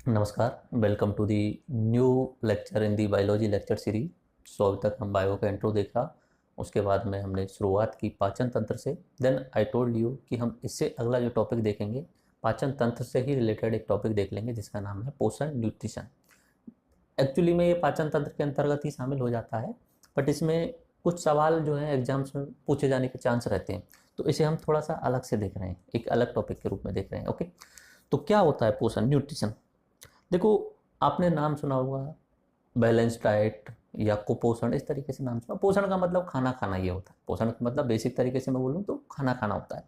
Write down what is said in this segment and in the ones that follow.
नमस्कार, welcome to the new lecture in the biology lecture series. अभी तक हम बायो का इंट्रो देखा, उसके बाद में हमने शुरुआत की पाचन तंत्र से। देन आई टोल्ड यू कि हम इससे अगला जो टॉपिक देखेंगे पाचन तंत्र से ही रिलेटेड एक टॉपिक देख लेंगे जिसका नाम है पोषण न्यूट्रिशन। एक्चुअली में ये पाचन तंत्र के अंतर्गत ही शामिल हो जाता है, बट इसमें कुछ सवाल जो है एग्जाम्स में पूछे जाने के चांस रहते हैं, तो इसे हम थोड़ा सा अलग से देख रहे हैं, एक अलग टॉपिक के रूप में देख रहे हैं। ओके, तो क्या होता है पोषण न्यूट्रिशन? देखो, आपने नाम सुना होगा बैलेंस डाइट या कुपोषण, इस तरीके से नाम सुना। पोषण का मतलब खाना खाना ये होता है। पोषण का मतलब बेसिक तरीके से मैं बोलूँ तो खाना खाना होता है।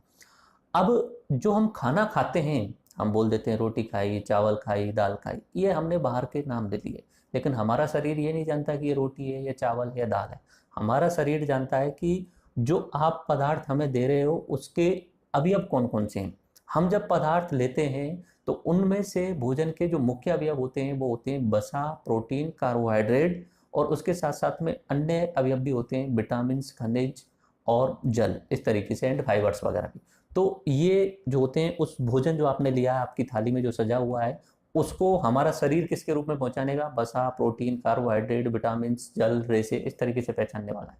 अब जो हम खाना खाते हैं, हम बोल देते हैं रोटी खाई, चावल खाई, दाल खाई, ये हमने बाहर के नाम दे दिए, लेकिन हमारा शरीर ये नहीं जानता कि ये रोटी है, ये चावल है, या दाल है। हमारा शरीर जानता है कि जो आप पदार्थ हमें दे रहे हो उसके अवयव कौन कौन से हैं। हम जब पदार्थ लेते हैं तो उनमें से भोजन के जो मुख्य अवयव होते हैं वो होते हैं वसा, प्रोटीन, कार्बोहाइड्रेट, और उसके साथ साथ में अन्य अवयव भी होते हैं, विटामिन, खनिज और जल, इस तरीके से, एंड फाइबर्स वगैरह भी। तो ये जो होते हैं, उस भोजन जो आपने लिया है, आपकी थाली में जो सजा हुआ है, उसको हमारा शरीर किसके रूप में पहुंचाने का? वसा, प्रोटीन, कार्बोहाइड्रेट, विटामिन, जल, रेसे, इस तरीके से पहचानने वाला है।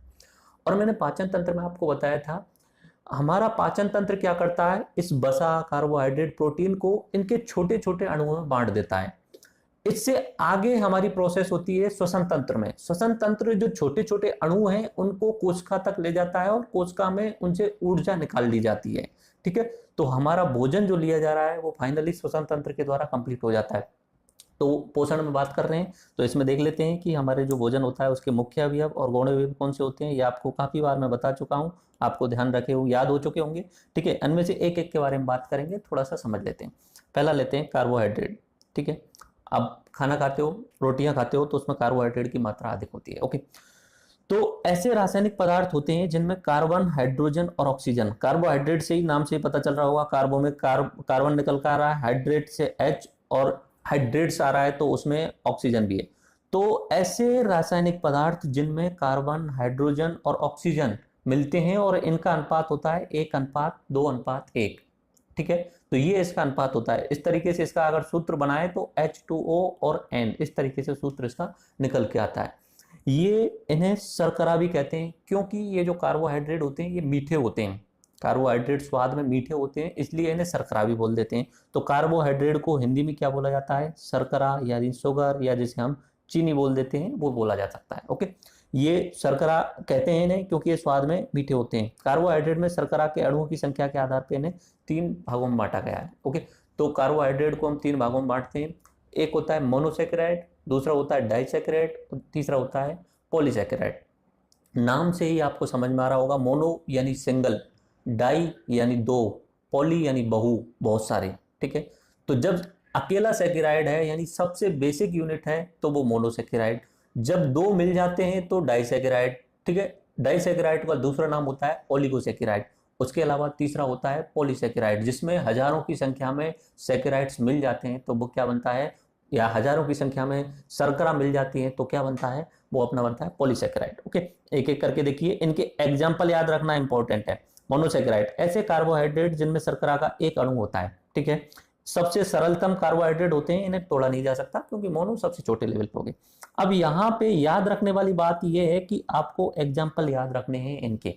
और मैंने पाचन तंत्र में आपको बताया था, हमारा पाचन तंत्र क्या करता है, इस वसा, कार्बोहाइड्रेट, प्रोटीन को इनके छोटे छोटे अणुओं में बांट देता है। इससे आगे हमारी प्रोसेस होती है श्वसन तंत्र में। श्वसन तंत्र जो छोटे छोटे अणु हैं उनको कोशिका तक ले जाता है और कोशिका में उनसे ऊर्जा निकाल ली जाती है। ठीक है, तो हमारा भोजन जो लिया जा रहा है वो फाइनली श्वसन तंत्र के द्वारा कंप्लीट हो जाता है। तो पोषण में बात कर रहे हैं तो इसमें देख लेते हैं कि हमारे जो भोजन होता है उसके मुख्य अवयव और गौण अवयव कौन से होते हैं। ये आपको काफी बार मैं बता चुका हूं, आपको ध्यान रखे हो, याद हो चुके होंगे। ठीक है, इनमें से एक एक के बारे में बात करेंगे, थोड़ा सा समझ लेते हैं। पहला लेते हैं कार्बोहाइड्रेट। ठीक है, अब खाना खाते हो, रोटियां खाते हो, तो उसमें कार्बोहाइड्रेट की मात्रा अधिक होती है। ओके, तो ऐसे रासायनिक पदार्थ होते हैं जिनमें कार्बन, हाइड्रोजन और ऑक्सीजन, कार्बोहाइड्रेट से ही नाम से ही पता चल रहा होगा, कार्बो में कार्बन निकल कर आ रहा है, हाइड्रेट से H, और हाइड्रेट्स आ रहा है तो उसमें ऑक्सीजन भी है। तो ऐसे रासायनिक पदार्थ जिनमें कार्बन, हाइड्रोजन और ऑक्सीजन मिलते हैं और इनका अनुपात होता है 1:2:1। ठीक है, तो ये इसका अनुपात होता है। इस तरीके से इसका अगर सूत्र बनाए तो H2O और N, इस तरीके से सूत्र इसका निकल के आता है। ये इन्हें शर्करा भी कहते हैं, क्योंकि ये जो कार्बोहाइड्रेट होते हैं ये मीठे होते हैं। कार्बोहाइड्रेट स्वाद में मीठे होते हैं, इसलिए इन्हें शर्करा भी बोल देते हैं। तो कार्बोहाइड्रेट को हिंदी में क्या बोला जाता है? शर्करा, यानी शुगर, या जिसे हम चीनी बोल देते हैं, वो बोला जा सकता है। ओके, ये शर्करा कहते हैं इन्हें क्योंकि ये स्वाद में मीठे होते हैं। कार्बोहाइड्रेट में शर्करा के अणुओं की संख्या के आधार पर इन्हें 3 भागों में बांटा गया है। ओके, तो कार्बोहाइड्रेट को हम 3 भागों में बांटते हैं। एक होता है मोनोसेकेराइड, दूसरा होता है डाइसेकेराइड, और तीसरा होता है पॉलीसेकेराइड। नाम से ही आपको समझ में आ रहा होगा, मोनो यानी सिंगल, डाई यानी दो, पॉली यानी बहु, बहुत सारे। ठीक है, तो जब अकेला सेकेराइड है यानी सबसे बेसिक यूनिट है तो वो मोनोसेकेराइड, जब दो मिल जाते हैं तो डाइसेकेराइड। ठीक है, डाइसेकेराइड का दूसरा नाम होता है ओलिगोसेकेराइड। उसके अलावा तीसरा होता है पॉलीसेकेराइड, जिसमें हजारों की संख्या में सेकेराइड्स मिल जाते हैं तो वो क्या बनता है, या हजारों की संख्या में शर्करा मिल जाती है तो क्या बनता है, वो अपना बनता है पॉलीसेकेराइड। ओके, एक एक करके देखिए, इनके एग्जाम्पल याद रखना इंपॉर्टेंट है। मोनोसेकेराइड, ऐसे कार्बोहाइड्रेट जिनमें शर्करा का एक अणु होता है। ठीक है, सबसे सरलतम कार्बोहाइड्रेट होते हैं, इन्हें तोड़ा नहीं जा सकता क्योंकि मोनो सबसे छोटे लेवल पे हो गए। अब यहाँ पे याद रखने वाली बात यह है कि आपको एग्जाम्पल याद रखने हैं इनके,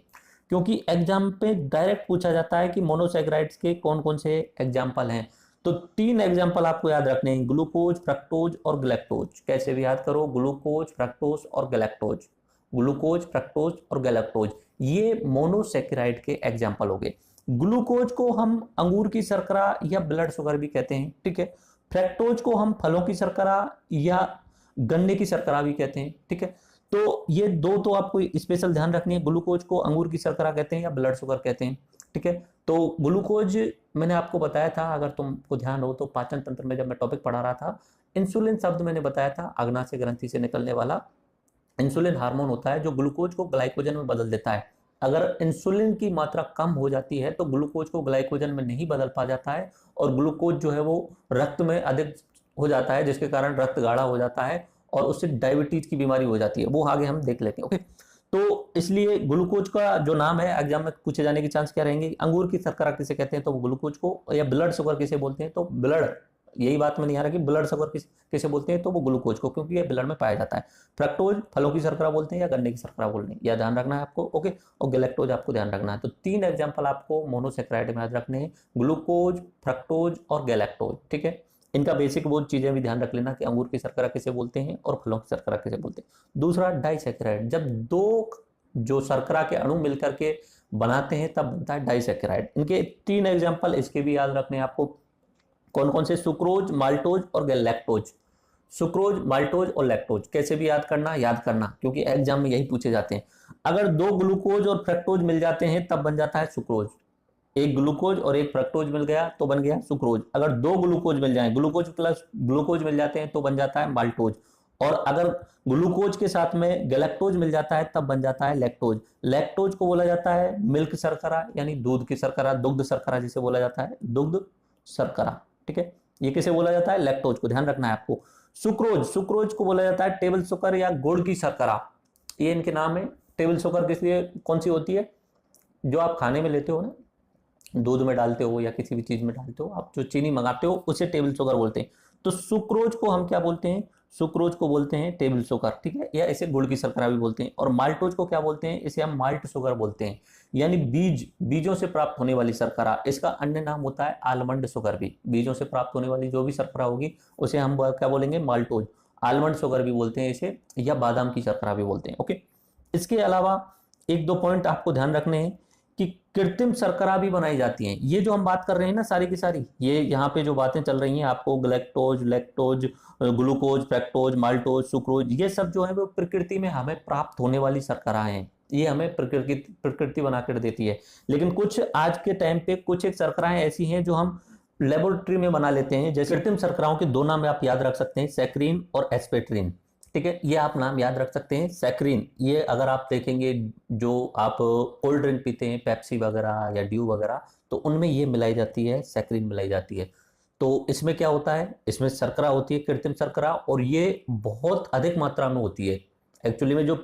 क्योंकि एग्जाम पे डायरेक्ट पूछा जाता है कि मोनोसेकेराइड्स के कौन कौन से एग्जाम्पल हैं। तो 3 एग्जाम्पल आपको याद रखने हैं, ग्लूकोज, फ्रक्टोज और गैलेक्टोज। कैसे भी याद करो, ग्लूकोज, फ्रक्टोज और गैलेक्टोज, ग्लूकोज, फ्रक्टोज और गैलेक्टोज, ये मोनोसेकेराइड के एग्जाम्पल हो गए। ग्लूकोज को हम अंगूर की शर्करा या ब्लड शुगर भी कहते हैं। ठीक है, फ्रक्टोज को हम फलों की शर्करा या गन्ने की शर्करा भी कहते हैं। ठीक है, तो ये दो तो आपको स्पेशल ध्यान रखनी है, ग्लूकोज को अंगूर की शर्करा कहते हैं या ब्लड शुगर कहते हैं। ठीक है, तो ग्लूकोज मैंने आपको बताया था, अगर तुमको ध्यान हो तो पाचन तंत्र में जब मैं टॉपिक पढ़ा रहा था, इंसुलिन शब्द मैंने बताया था, अग्नाशय ग्रंथि से निकलने वाला इंसुलिन हार्मोन होता है जो ग्लूकोज को ग्लाइकोजन में बदल देता है। अगर इंसुलिन की मात्रा कम हो जाती है तो ग्लूकोज को ग्लाइकोजन में नहीं बदल पा जाता है, और ग्लूकोज जो है वो रक्त में अधिक हो जाता है, जिसके कारण रक्त गाढ़ा हो जाता है और उससे डायबिटीज की बीमारी हो जाती है। वो आगे हम देख लेते हैं। ओके, तो इसलिए ग्लूकोज का जो नाम है एग्जाम में पूछे जाने के चांस क्या रहेंगे, अंगूर की शर्करा किसे कहते हैं तो वो ग्लूकोज को, या ब्लड शुगर किसे बोलते हैं तो ब्लड यही बात में नहीं आ रहा कि ब्लड शुगर किसे बोलते हैं, तो वो ग्लूकोज को, क्योंकि ये ब्लड में पाया जाता है। फ्रक्टोज फलों की शर्करा बोलते हैं या गन्ने की शर्करा बोलते हैं, यह ध्यान रखना है आपको। ओके, और गैलेक्टोज आपको ध्यान रखना है। तो 3 एग्जाम्पल आपको मोनोसेक्राइड में याद रखने हैं, ग्लूकोज, फ्रक्टोज और गैलेक्टोज। ठीक है, इनका बेसिक वो चीजें भी ध्यान रख लेना कि अंगूर की शर्करा किसे बोलते हैं और फलों की शर्करा किसे बोलते हैं। दूसरा डाइसेक्राइड, जब 2 जो शर्करा के अणु मिलकर के बनाते हैं तब बनता है डाइसेक्राइड। इनके 3 एग्जाम्पल इसके भी याद रखने हैं आपको। कौन कौन से? सुक्रोज, माल्टोज और लैक्टोज। सुक्रोज, माल्टोज और लैक्टोज कैसे भी याद करना, क्योंकि एग्जाम में यही पूछे जाते हैं। अगर 2 ग्लूकोज और फ्रक्टोज मिल जाते हैं तब बन जाता है सुक्रोज। एक ग्लूकोज और एक फ्रक्टोज मिल गया तो बन गया सुक्रोज। अगर 2 ग्लूकोज मिल जाए, ग्लूकोज प्लस ग्लूकोज मिल जाते हैं तो बन जाता है माल्टोज। और अगर ग्लूकोज के साथ में गैलेक्टोज मिल जाता है तब बन जाता है लैक्टोज। लैक्टोज को बोला जाता है मिल्क शर्करा, यानी दूध की शर्करा, दुग्ध शर्करा जिसे बोला जाता है, दुग्ध शर्करा। ठीक है, ये किसे बोला जाता है? लैक्टोज को, ध्यान रखना है आपको। सुक्रोज को बोला जाता है टेबल शुगर या गुड़ की शर्करा, ये इनके नाम है। टेबल शुगर किस लिए कौन सी होती है? जो आप खाने में लेते हो ना, दूध में डालते हो या किसी भी चीज में डालते हो, आप जो चीनी मंगाते हो उसे टेबल शुगर बोलते हैं। तो सुक्रोज को हम क्या बोलते हैं? सुक्रोज को बोलते हैं टेबल शुगर। ठीक है, या इसे गुड़ की शर्करा भी बोलते हैं। और माल्टोज को क्या बोलते हैं? इसे हम माल्ट शुगर बोलते हैं, यानी बीजों से प्राप्त होने वाली शर्करा। इसका अन्य नाम होता है आलमंड शुगर भी। बीजों से प्राप्त होने वाली जो भी शर्करा होगी उसे हम क्या बोलेंगे? माल्टोज। आलमंड शुगर भी बोलते हैं इसे, या बादाम की शर्करा भी बोलते हैं। ओके, इसके अलावा 1-2 पॉइंट आपको ध्यान रखने हैं कि कृत्रिम शर्करा भी बनाई जाती हैं। ये जो हम बात कर रहे हैं ना सारी की सारी, ये यहाँ पे जो बातें चल रही हैं आपको, galactose, lactose, glucose, fructose, maltose, sucrose, ये सब जो है वो प्रकृति में हमें प्राप्त होने वाली शर्कराएं हैं। ये हमें प्रकृति बना कर देती है। लेकिन कुछ आज के टाइम पे कुछ एक शर्कराएं ऐसी हैं जो हम लेबोरेटरी में बना लेते हैं। जैसे कृत्रिम शर्कराओं के 2 नाम आप याद रख सकते हैं, सैक्रीन और एस्पेट्रीन। ठीक है, ये आप नाम याद रख सकते हैं। सैक्रीन, ये अगर आप देखेंगे जो आप कोल्ड ड्रिंक पीते हैं, पेप्सी वगैरह या ड्यू वगैरह, तो उनमें ये मिलाई जाती है, सैक्रीन मिलाई जाती है। तो इसमें क्या होता है? इसमें शर्करा होती है, कृत्रिम शर्करा, और ये बहुत अधिक मात्रा में होती है। एक्चुअली में जो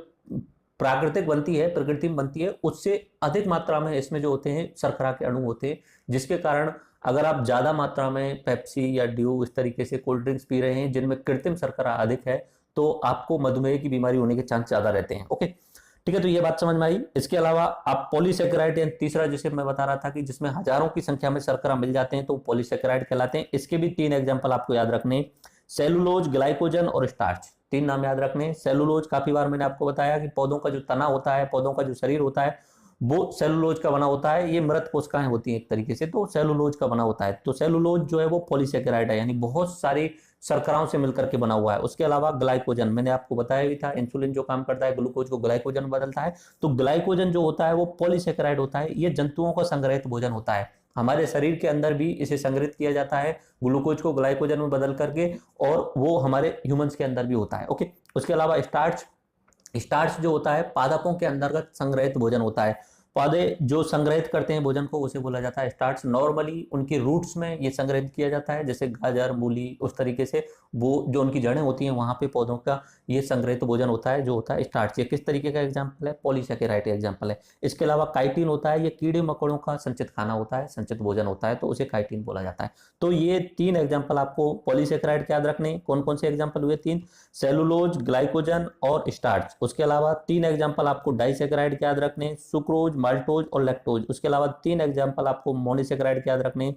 प्राकृतिक बनती है, प्रकृति में बनती है, उससे अधिक मात्रा में इसमें जो होते हैं शर्करा के अणु होते हैं, जिसके कारण अगर आप ज्यादा मात्रा में पेप्सी या ड्यू इस तरीके से कोल्ड ड्रिंक्स पी रहे हैं जिनमें कृत्रिम शर्करा अधिक है, तो आपको मधुमेह की बीमारी होने के चांस ज्यादा रहते हैं। ओके, ठीक है, तो ये बात समझ में आई। इसके अलावा आप पॉलीसेकेराइड, तीसरा जिसे मैं बता रहा था कि जिसमें हजारों की संख्या में शर्करा मिल जाते हैं, तो पॉलीसेकेराइड कहलाते हैं। इसके भी 3 एग्जांपल आपको याद रखने, सेलुलोज, ग्लाइकोजन और स्टार्च। 3 नाम याद रखने। सेलुलोज, काफी बार मैंने आपको बताया कि पौधों का जो तना होता है, पौधों का जो शरीर होता है, वो सेलुलोज का बना होता है। ये मृत कोशिकाएं होती हैं एक तरीके से, तो सेलुलोज का बना होता है। तो सेलुलोज जो है वो पॉलीसेकेराइड है, यानी बहुत सारी शर्कराओं से मिलकर के बना हुआ है। उसके अलावा ग्लाइकोजन, मैंने आपको बताया भी था, इंसुलिन जो काम करता है ग्लूकोज को ग्लाइकोजन बदलता है। तो ग्लाइकोजन जो होता है वो पॉलीसेकेराइड होता है। ये जंतुओं का संग्रहित भोजन होता है। हमारे शरीर के अंदर भी इसे संग्रहित किया जाता है, ग्लूकोज को ग्लाइकोजन में बदल करके, और वो हमारे ह्यूमंस के अंदर भी होता है। ओके, उसके अलावा स्टार्च जो होता है पादपों के अंतर्गत संग्रहित भोजन होता है। पौधे जो संग्रहित करते हैं भोजन को, उसे बोला जाता है स्टार्च। नॉर्मली उनकी रूट्स में ये संग्रहित किया जाता है, जैसे गाजर, मूली, उस तरीके से वो जो उनकी जड़ें होती हैं वहां पे पौधों का ये संग्रहित भोजन होता है, जो होता है स्टार्च। ये किस तरीके का एग्जाम्पल है? पॉलीसेकेराइड एग्जाम्पल है। इसके अलावा काइटिन होता है, ये कीड़े मकोड़ों का संचित खाना होता है, संचित भोजन होता है, तो उसे काइटिन बोला जाता है। तो ये 3 एग्जाम्पल आपको पॉलीसेकेराइड के याद रखने। कौन कौन से एग्जाम्पल हुए? 3, सेलुलोज, ग्लाइकोजन और स्टार्च। उसके अलावा 3 एग्जाम्पल आपको डाइसेकेराइड के याद रखने, सुक्रोज, माल्टोज और लैक्टोज। उसके अलावा 3 एग्जाम्पल आपको मोनोसेकेराइड के याद रखने,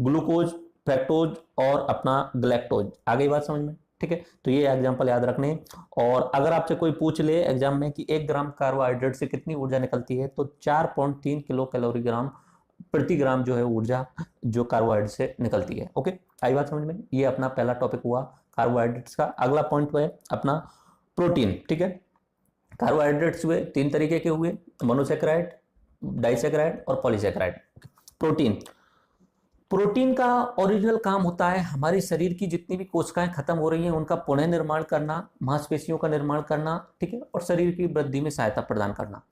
ग्लूकोज, फ्रक्टोज और अपना ग्लैक्टोज। आगे बात समझ में? ठीक है, तो ये एग्जाम्पल याद रखने। और अगर आपसे कोई पूछ ले एग्जाम में कि 1 ग्राम कार्बोहाइड्रेट से कितनी ऊर्जा निकलती है, तो 4.3 किलो कैलोरी ग्राम प्रति ग्राम जो है ऊर्जा जो कार्बोहाइड्रेट से निकलती है। ओके, आई बात समझ में? ये अपना पहला टॉपिक हुआ कार्बोहाइड्रेट्स का। अगला पॉइंट है अपना प्रोटीन। ठीक है, कार्बोहाइड्रेट्स हुए 3 तरीके के हुए, मोनोसेकेराइड, डाइसेकेराइड और पॉलीसेकेराइड। प्रोटीन का ओरिजिनल काम होता है हमारे शरीर की जितनी भी कोशिकाएं खत्म हो रही हैं उनका पुनः निर्माण करना, मांसपेशियों का निर्माण करना, ठीक है, और शरीर की वृद्धि में सहायता प्रदान करना।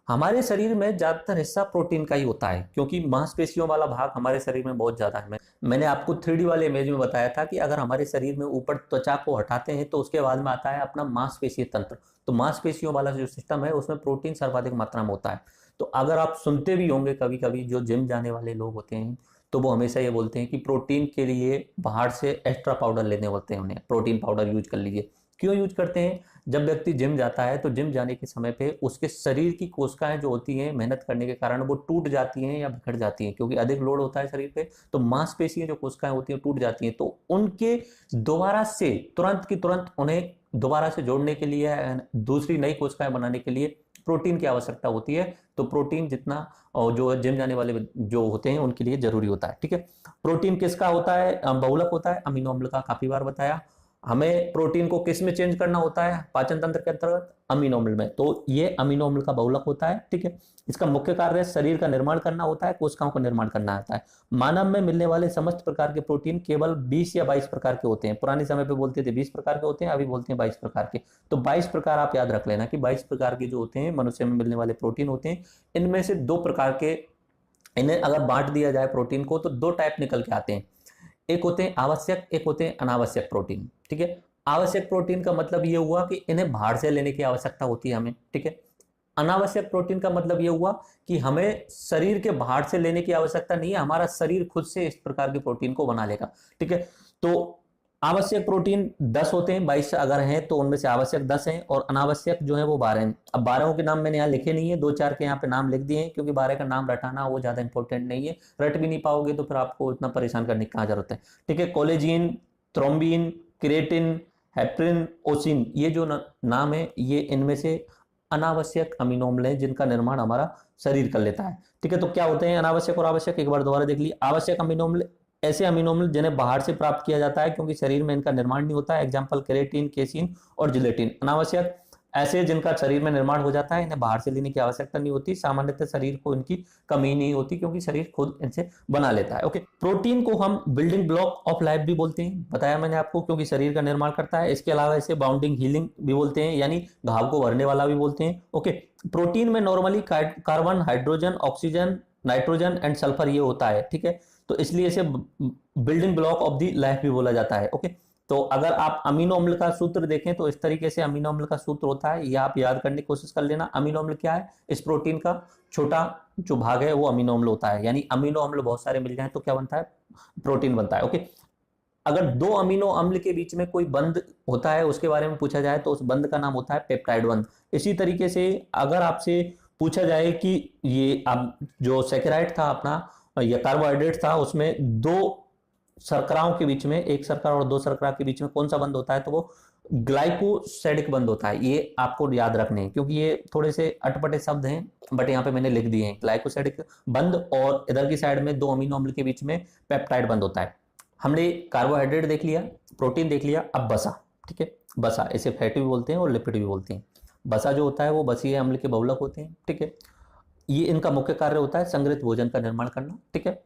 हमारे शरीर में ज्यादातर हिस्सा प्रोटीन का ही होता है, क्योंकि मांसपेशियों वाला भाग हमारे शरीर में बहुत ज्यादा है। मैंने आपको 3D वाले इमेज में बताया था कि अगर हमारे शरीर में ऊपर त्वचा को हटाते हैं तो उसके बाद में आता है अपना मांसपेशीय तंत्र। तो मांसपेशियों वाला जो सिस्टम है उसमें प्रोटीन सर्वाधिक मात्रा में होता है। तो अगर आप सुनते भी होंगे कभी कभी जो जिम जाने वाले लोग होते हैं, तो वो हमेशा ये बोलते हैं कि प्रोटीन के लिए बाहर से एक्स्ट्रा पाउडर लेने होते हैं, उन्हें प्रोटीन पाउडर यूज कर लीजिए। क्यों यूज करते हैं? जब व्यक्ति जिम जाता है तो जिम जाने के समय पे उसके शरीर की कोशिकाएं जो होती हैं मेहनत करने के कारण वो टूट जाती हैं या बिखर जाती हैं, क्योंकि अधिक लोड होता है शरीर पे, तो मांसपेशियां जो कोशिकाएं होती हैं टूट जाती हैं। तो उनके दोबारा से तुरंत की तुरंत उन्हें दोबारा से जोड़ने के लिए, दूसरी नई कोशिकाएं बनाने के लिए प्रोटीन की आवश्यकता होती है। तो प्रोटीन जितना और जो जिम जाने वाले जो होते हैं उनके लिए जरूरी होता है। ठीक है, प्रोटीन किसका होता है? बहुलक होता है अमीनो अम्ल का, काफी बार बताया। हमें प्रोटीन को किस में चेंज करना होता है पाचन तंत्र के अंतर्गत? अमीनो अम्ल में। तो ये अमीनो अम्ल का बहुलक होता है। ठीक है, इसका मुख्य कार्य शरीर का निर्माण करना होता है, कोशिकाओं का निर्माण करना होता है। मानव में मिलने वाले समस्त प्रकार के प्रोटीन केवल 20 या 22 प्रकार के होते हैं। पुराने समय पे बोलते थे 20 प्रकार के होते हैं, अभी बोलते हैं 22 प्रकार के। तो 22 प्रकार आप याद रख लेना कि 22 प्रकार के जो होते हैं मनुष्य में मिलने वाले प्रोटीन होते हैं। इनमें से 2 प्रकार के, इन्हें अगर बांट दिया जाए प्रोटीन को तो 2 टाइप निकल के आते हैं। एक होते हैं आवश्यक, एक होते हैं अनावश्यक प्रोटीन। ठीक है, आवश्यक प्रोटीन का मतलब ये हुआ कि इन्हें बाहर से लेने की आवश्यकता होती है हमें। ठीक है, अनावश्यक प्रोटीन का मतलब ये हुआ कि हमें शरीर के बाहर से लेने की आवश्यकता नहीं है, हमारा शरीर खुद से इस प्रकार के प्रोटीन को बना लेगा। ठीक है, तो आवश्यक प्रोटीन 10 होते हैं, 22 अगर हैं तो उनमें से आवश्यक 10 हैं और अनावश्यक जो है वो 12 हैं। अब 12 के नाम मैंने यहाँ लिखे नहीं है, 2-4 के यहाँ पे नाम लिख दिए हैं, क्योंकि 12 का नाम रटाना वो ज्यादा इंपॉर्टेंट नहीं है, रट भी नहीं पाओगे तो फिर आपको इतना परेशान करने की कहाँ जरूरत है। ठीक है, कोलेजिन, थ्रोम्बिन, क्रिएटिन, हेपरिन, ओसिन, ये जो नाम है ये इनमें से अनावश्यक अमीनो अम्ल हैं जिनका निर्माण हमारा शरीर कर लेता है। ठीक है, तो क्या होते हैं अनावश्यक और आवश्यक, एक बार दोबारा देख लीजिए। आवश्यक अमीनो अम्ल ऐसे अमीनो अम्ल जिन्हें बाहर से प्राप्त किया जाता है क्योंकि शरीर में इनका निर्माण नहीं होता है, एग्जाम्पल केराटिन, केसिन और जिलेटिन। अनावश्यक ऐसे जिनका शरीर में निर्माण हो जाता है, इन्हें बाहर से लेने की आवश्यकता नहीं होती, सामान्यतः शरीर को इनकी कमी नहीं होती क्योंकि शरीर खुद इनसे बना लेता है। ओके, प्रोटीन को हम बिल्डिंग ब्लॉक ऑफ लाइफ भी बोलते हैं, बताया मैंने आपको, क्योंकि शरीर का निर्माण करता है। इसके अलावा इसे बाउंडिंग हीलिंग भी बोलते हैं, यानी घाव को भरने वाला भी बोलते हैं। ओके, प्रोटीन में normally carbon, hydrogen, oxygen, nitrogen and sulphur ये होता है। ठीक है, तो इसलिए इसे building block of the life भी बोला जाता है। ओके, तो अगर आप अमीनो अम्ल का सूत्र देखें तो इस तरीके से अमीनो अम्ल का सूत्र होता है, ये आप याद करने की कोशिश कर लेना। अमीनो अम्ल क्या है? इस प्रोटीन का छोटा जो भाग है वो अमीनो अम्ल होता है, यानी अमीनो अम्ल बहुत सारे मिल जाएं तो क्या बनता है? प्रोटीन बनता है। ओके, अगर 2 अमीनो अम्ल के बीच में कोई बंध होता है उसके बारे में पूछा जाए तो उस बंध का नाम होता है पेप्टाइड बंध। इसी तरीके से अगर आपसे पूछा जाए कि ये अब जो सैकेराइड था अपना या कार्बोहाइड्रेट था, उसमें 2 शर्कराओं के बीच में, एक शर्करा और 2 शर्करा के बीच में कौन सा बंध होता है, तो वो ग्लाइकोसैडिक बंध होता है। ये आपको याद रखने हैं क्योंकि ये थोड़े से अटपटे शब्द हैं, बट यहाँ पे मैंने लिख दिए हैं ग्लाइकोसैडिक बंध, और इधर की साइड में 2 अमीनो अम्ल के बीच में पेप्टाइड बंध होता है। हमने कार्बोहाइड्रेट देख लिया, प्रोटीन देख लिया, अब बसा। ठीक है, बसा, इसे फैट भी बोलते हैं और लिपिड भी बोलते हैं। बसा जो होता है वो बसीय अम्ल के बहुलक होते हैं। ठीक है, ये इनका मुख्य कार्य होता है संग्रहित भोजन का निर्माण करना। ठीक है,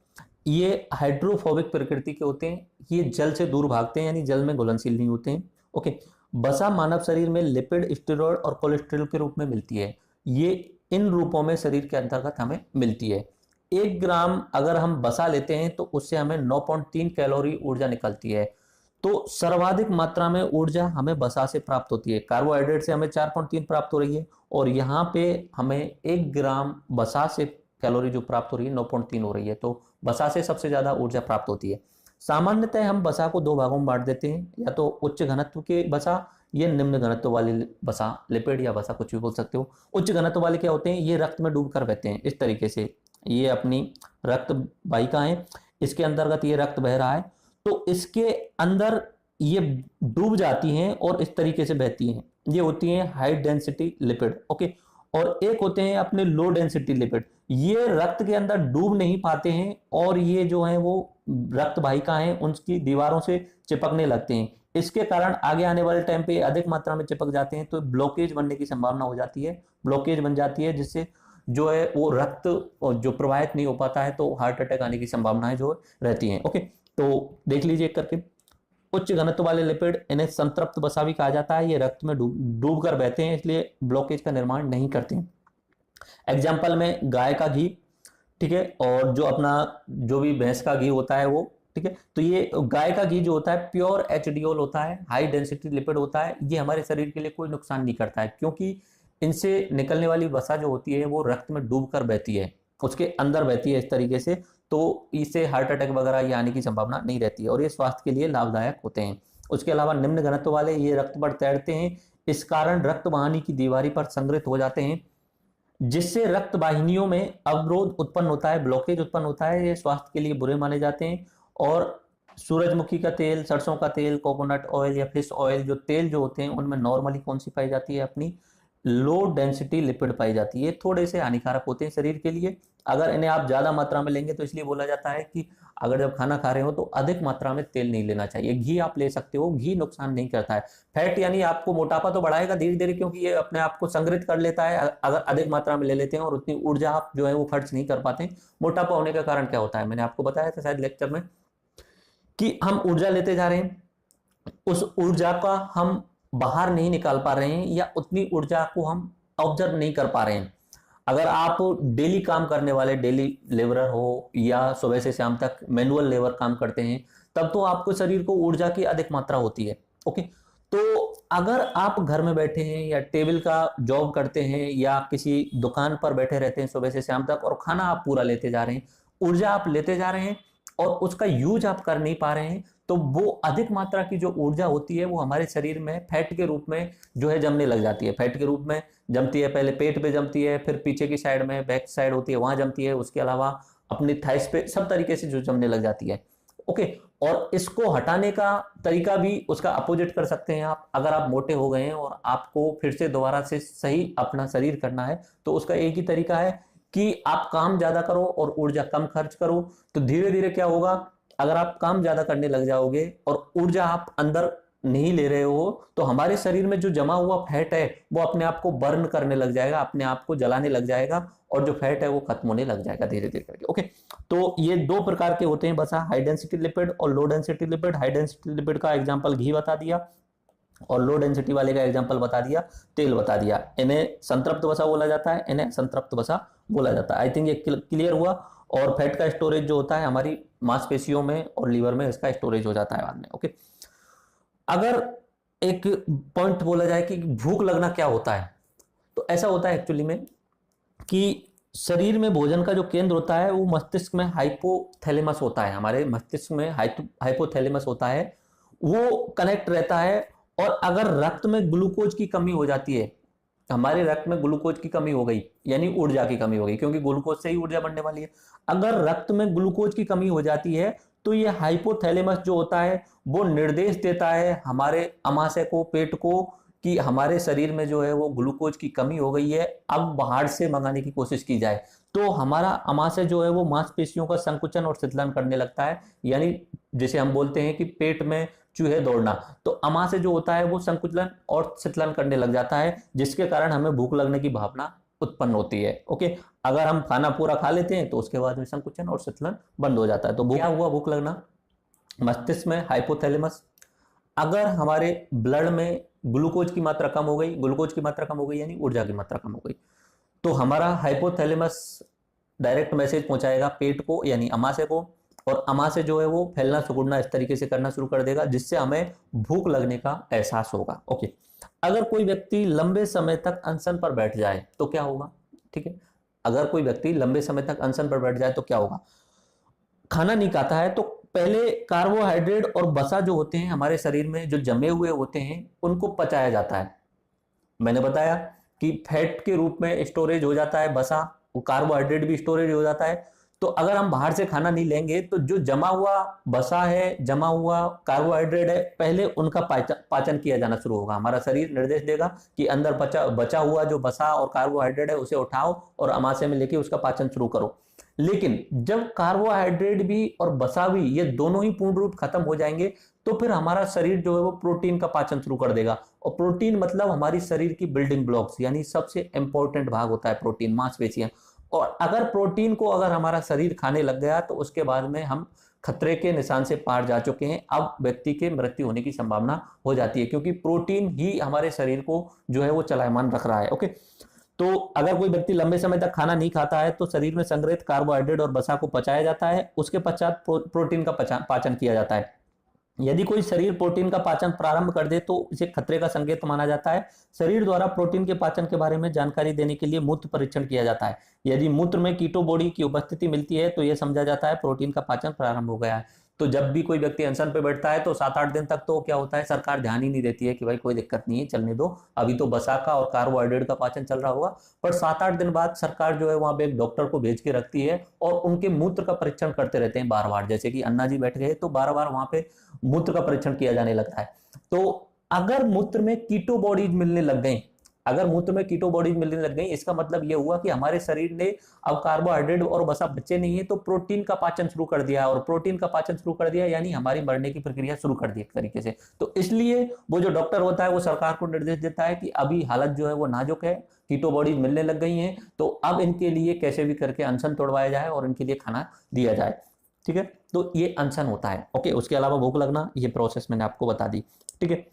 ये हाइड्रोफोबिक प्रकृति के होते हैं, ये जल से दूर भागते हैं, यानी जल में घुलनशील नहीं होते हैं। ओके, बसा मानव शरीर में लिपिड, स्टेरॉयड और कोलेस्ट्रॉल के रूप में मिलती है। ये इन रूपों में शरीर के अंतर्गत हमें मिलती है। 1 ग्राम अगर हम बसा लेते हैं तो उससे हमें 9.3 कैलोरी ऊर्जा निकलती है। तो सर्वाधिक मात्रा में ऊर्जा हमें बसा से प्राप्त होती है। कार्बोहाइड्रेट से हमें 4.3 प्राप्त हो रही है और यहाँ पे हमें 1 ग्राम बसा से कैलोरी जो प्राप्त हो रही है 9.3 हो रही है। तो बसा से सबसे ज्यादा ऊर्जा प्राप्त होती है। सामान्यतः हम बसा को 2 भागों में बांट देते हैं, या तो उच्च घनत्व के बसा या निम्न घनत्व वाले बसा, लिपिड या बसा कुछ भी बोल सकते हो। उच्च घनत्व वाले क्या होते हैं? ये रक्त में डूब कर बहते हैं इस तरीके से, ये अपनी रक्त वाहिका है, इसके अंतर्गत ये रक्त बह रहा है, तो इसके अंदर ये डूब जाती हैं और इस तरीके से बहती हैं। ये होती हैं हाई डेंसिटी लिपिड। ओके, और एक होते हैं अपने लो डेंसिटी लिपिड, ये रक्त के अंदर डूब नहीं पाते हैं और ये जो है वो रक्त वाहिका है उनकी दीवारों से चिपकने लगते हैं। इसके कारण आगे आने वाले टाइम पे अधिक मात्रा में चिपक जाते हैं तो ब्लॉकेज बनने की संभावना हो जाती है, ब्लॉकेज बन जाती है, जिससे जो है वो रक्त जो प्रवाहित नहीं हो पाता है तो हार्ट अटैक आने की संभावनाएं जो रहती हैं। ओके, तो देख लीजिए एक करके। उच्च घनत्व वाले लिपिड, इन्हें संतृप्त बसा भी कहा जाता है, ये रक्त में डूब कर बहते हैं, इसलिए ब्लॉकेज का निर्माण नहीं करते हैं। एग्जाम्पल में गाय का घी, ठीक है, और जो अपना जो भी भैंस का घी होता है वो, ठीक है, तो ये गाय का घी जो होता है प्योर एचडीओल होता है, हाई डेंसिटी लिपिड होता है। ये हमारे शरीर के लिए कोई नुकसान नहीं करता है क्योंकि इनसे निकलने वाली वसा जो होती है वो रक्त में डूब कर बहती है, उसके अंदर बहती है इस तरीके से, तो इससे हार्ट अटैक वगैरह ये आने की संभावना नहीं रहती है और ये स्वास्थ्य के लिए लाभदायक होते हैं। उसके अलावा निम्न घनत्व वाले ये रक्त पर तैरते हैं, इस कारण रक्त वाहिनी की दीवारी पर संग्रहित हो जाते हैं, जिससे रक्त वाहिनियों में अवरोध उत्पन्न होता है, ब्लॉकेज उत्पन्न होता है। ये स्वास्थ्य के लिए बुरे माने जाते हैं। और सूरजमुखी का तेल, सरसों का तेल, कोकोनट ऑयल या फिश ऑयल, जो तेल जो होते हैं उनमें नॉर्मली कौन सी पाई जाती है, अपनी लो डेंसिटी लिपिड पाई जाती है। थोड़े से हानिकारक होते हैं शरीर के लिए, अगर इन्हें आप ज्यादा मात्रा में लेंगे तो इसलिए बोला जाता है कि अगर जब खाना खा रहे हो तो अधिक मात्रा में तेल नहीं लेना चाहिए। घी आप ले सकते हो, घी नुकसान नहीं करता है। फैट यानी आपको मोटापा तो बढ़ाएगा धीरे धीरे, क्योंकि ये अपने आप को संग्रहित कर लेता है अगर अधिक मात्रा में ले लेते हैं और उतनी ऊर्जा आप जो है वो खर्च नहीं कर पाते। मोटापा होने का कारण क्या होता है, मैंने आपको बताया था शायद लेक्चर में, कि हम ऊर्जा लेते जा रहे हैं, उस ऊर्जा का हम बाहर नहीं निकाल पा रहे हैं या उतनी ऊर्जा को हम ऑब्जर्व नहीं कर पा रहे हैं। अगर आप डेली काम करने वाले डेली लेबरर हो या सुबह से शाम तक मैनुअल लेबर काम करते हैं, तब तो आपको शरीर को ऊर्जा की अधिक मात्रा होती है। ओके, तो अगर आप घर में बैठे हैं या टेबल का जॉब करते हैं या किसी दुकान पर बैठे रहते हैं सुबह से शाम तक और खाना आप पूरा लेते जा रहे हैं, ऊर्जा आप लेते जा रहे हैं और उसका यूज आप कर नहीं पा रहे हैं, तो वो अधिक मात्रा की जो ऊर्जा होती है वो हमारे शरीर में फैट के रूप में जो है जमने लग जाती है। फैट के रूप में जमती है, पहले पेट पे जमती है, फिर पीछे की साइड में बैक साइड होती है वहां जमती है, उसके अलावा अपनी थाइस पे, सब तरीके से जो जमने लग जाती है। ओके, और इसको हटाने का तरीका भी उसका अपोजिट कर सकते हैं आप। अगर आप मोटे हो गए हैं और आपको फिर से दोबारा से सही अपना शरीर करना है, तो उसका एक ही तरीका है कि आप काम ज्यादा करो और ऊर्जा कम खर्च करो। तो धीरे धीरे क्या होगा, अगर आप काम ज्यादा करने लग जाओगे और ऊर्जा आप अंदर नहीं ले रहे हो, तो हमारे शरीर में जो जमा हुआ फैट है वो अपने आप को बर्न करने लग जाएगा, अपने आप को जलाने लग जाएगा और जो फैट है वो खत्म होने लग जाएगा धीरे धीरे करके। ओके, तो ये दो प्रकार के होते हैं बसा, हाई डेंसिटी लिपिड और low density lipid. High density lipid का एग्जांपल घी बता दिया और लो डेंसिटी वाले का एग्जांपल बता दिया तेल बता दिया। इन्हें संतृप्त वसा बोला जाता है, इन्हें असंतृप्त वसा बोला जाता है। आई थिंक ये क्लियर हुआ। और फैट का स्टोरेज जो होता है हमारी मांसपेशियों में और लीवर में, इसका स्टोरेज हो जाता है बाद में। ओके, अगर एक पॉइंट बोला जाए कि भूख लगना क्या होता है, तो ऐसा होता है एक्चुअली में कि शरीर में भोजन का जो केंद्र होता है वो मस्तिष्क में हाइपोथैलेमस होता है। हमारे मस्तिष्क में हाइपोथैलेमस होता है, वो कनेक्ट रहता है। और अगर रक्त में ग्लूकोज की कमी हो जाती है, हमारे रक्त में ग्लूकोज की कमी हो गई यानी ऊर्जा की कमी हो गई, क्योंकि ग्लूकोज से ही ऊर्जा बनने वाली है। अगर रक्त में ग्लूकोज की कमी हो जाती है तो ये हाइपोथैलेमस जो होता है वो निर्देश देता है हमारे अमाशय को, पेट को, कि हमारे शरीर में जो है वो ग्लूकोज की कमी हो गई है, अब बाहर से मंगाने की कोशिश की जाए। तो हमारा अमाशय जो है वो मांसपेशियों का संकुचन और शीतलन करने लगता है। यानी जैसे हम बोलते हैं कि पेट में चूहे दौड़ना, तो अमाशय जो होता है वो संकुचन और शीतलन करने लग जाता है, जिसके कारण हमें भूख लगने की भावना उत्पन्न होती है। ओके, अगर हम खाना पूरा खा लेते हैं तो उसके बाद में संकुचन और शीतलन बंद हो जाता है। तो क्या हुआ भूख लगना, मस्तिष्क में हाइपोथैलेमस। अगर हमारे ब्लड में ग्लूकोज की मात्रा कम हो गई, ग्लूकोज की मात्रा कम हो गई यानी ऊर्जा की मात्रा कम हो गई, तो हमारा हाइपोथैलेमस डायरेक्ट मैसेज पहुंचाएगा पेट को यानी अमाशय को, और अमाशय जो है वो फैलना सिकुड़ना इस तरीके से करना शुरू कर देगा, जिससे हमें भूख लगने का एहसास होगा। ओके, अगर कोई व्यक्ति लंबे समय तक अनशन पर बैठ जाए तो क्या होगा, ठीक है, अगर कोई व्यक्ति लंबे समय तक अनशन पर बैठ जाए तो क्या होगा, खाना नहीं खाता है तो पहले कार्बोहाइड्रेट और वसा जो होते हैं हमारे शरीर में जो जमे हुए होते हैं उनको पचाया जाता है। मैंने बताया कि फैट के रूप में स्टोरेज हो जाता है वसा, वो कार्बोहाइड्रेट भी स्टोरेज हो जाता है। तो अगर हम बाहर से खाना नहीं लेंगे तो जो जमा हुआ वसा है, जमा हुआ कार्बोहाइड्रेट है, पहले उनका पाचन किया जाना शुरू होगा। हमारा शरीर निर्देश देगा कि अंदर बचा हुआ जो वसा और कार्बोहाइड्रेट है उसे उठाओ और अमाशय में लेके उसका पाचन शुरू करो। लेकिन जब कार्बोहाइड्रेट भी और वसा भी ये दोनों ही पूर्ण रूप खत्म हो जाएंगे तो फिर हमारा शरीर जो है वो प्रोटीन का पाचन शुरू कर देगा। और प्रोटीन मतलब हमारी शरीर की बिल्डिंग ब्लॉक्स, यानी सबसे इंपॉर्टेंट भाग होता है प्रोटीन, मांसपेशियां। और अगर प्रोटीन को अगर हमारा शरीर खाने लग गया तो उसके बाद में हम खतरे के निशान से पार जा चुके हैं। अब व्यक्ति के मृत्यु होने की संभावना हो जाती है, क्योंकि प्रोटीन ही हमारे शरीर को जो है वो चलायमान रख रहा है। ओके, तो अगर कोई व्यक्ति लंबे समय तक खाना नहीं खाता है तो शरीर में संग्रहित कार्बोहाइड्रेट और वसा को पचाया जाता है, उसके पश्चात प्रोटीन का पाचन किया जाता है। यदि कोई शरीर प्रोटीन का पाचन प्रारंभ कर दे तो इसे खतरे का संकेत माना जाता है। शरीर द्वारा प्रोटीन के पाचन के बारे में जानकारी देने के लिए मूत्र परीक्षण किया जाता है। यदि मूत्र में कीटो बॉडी की उपस्थिति मिलती है तो यह समझा जाता है प्रोटीन का पाचन प्रारंभ हो गया है। तो जब भी कोई व्यक्ति अनशन पे बैठता है तो 7-8 दिन तक तो क्या होता है, सरकार ध्यान ही नहीं देती है कि भाई कोई दिक्कत नहीं है, चलने दो, अभी तो वसा का और कार्बोहाइड्रेट का पाचन चल रहा होगा। पर 7-8 दिन बाद सरकार जो है वहां पे एक डॉक्टर को भेज के रखती है और उनके मूत्र का परीक्षण करते रहते हैं बार बार। जैसे कि अन्ना जी बैठ गए तो बार बार वहां पे मूत्र का परीक्षण किया जाने लगता है। तो अगर मूत्र में कीटो बॉडीज मिलने लग गई, अगर मूत्र में कीटो बॉडीज मिलने लग गई, इसका मतलब यह हुआ कि हमारे शरीर ने अब कार्बोहाइड्रेट और वसा बचे नहीं है तो प्रोटीन का पाचन शुरू कर दिया, और प्रोटीन का पाचन शुरू कर दिया यानी हमारी मरने की प्रक्रिया शुरू कर दी एक तरीके से। तो इसलिए वो जो डॉक्टर होता है वो सरकार को निर्देश देता है कि अभी हालत जो है वो नाजुक है, कीटो बॉडीज मिलने लग गई हैं, तो अब इनके लिए कैसे भी करके अनशन तोड़वाया जाए और इनके लिए खाना दिया जाए। ठीक है, तो ये अनशन होता है। ओके, उसके अलावा भूख लगना, ये प्रोसेस मैंने आपको बता दी। ठीक है,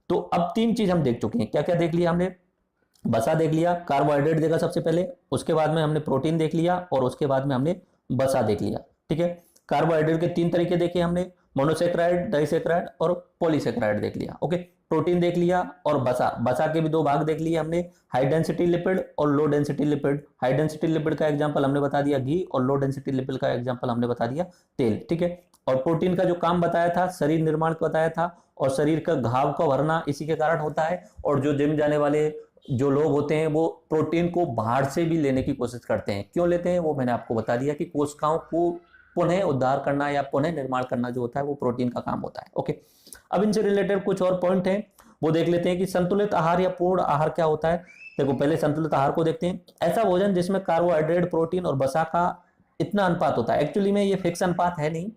तो अब 3 चीज हम देख चुके हैं। क्या क्या देख लिया हमने? बसा देख लिया, कार्बोहाइड्रेट देखा सबसे पहले, उसके बाद में हमने प्रोटीन देख लिया और उसके बाद में हमने बसा देख लिया। ठीक है, कार्बोहाइड्रेट के 3 तरीके देखे हमने, मोनोसेक्राइड, डाइसेक्राइड और पॉलीसेक्राइड देख लिया। ओके, प्रोटीन देख लिया और बसा के भी 2 भाग देख लिए हमने, हाई डेंसिटी लिपिड और low density lipid. High density lipid का एग्जांपल हमने बता दिया घी, और लो डेंसिटी लिपिड का एग्जांपल हमने बता दिया तेल। ठीक है, और प्रोटीन का जो काम बताया था, शरीर निर्माण का बताया था, और शरीर का घाव का भरना इसी के कारण होता है। और जो जिम जाने वाले जो लोग होते हैं वो प्रोटीन को बाहर से भी लेने की कोशिश करते हैं। क्यों लेते हैं वो मैंने आपको बता दिया कि कोशिकाओं को पुनः उद्धार करना या पुनः निर्माण करना जो होता है वो प्रोटीन का काम होता है। ओके, अब इनसे रिलेटेड कुछ और पॉइंट हैं वो देख लेते हैं कि संतुलित आहार या पूर्ण आहार क्या होता है। देखो, पहले संतुलित आहार को देखते हैं। ऐसा भोजन जिसमें कार्बोहाइड्रेट, प्रोटीन और वसा का इतना अनुपात होता है। एक्चुअली में ये फिक्स अनुपात है नहीं।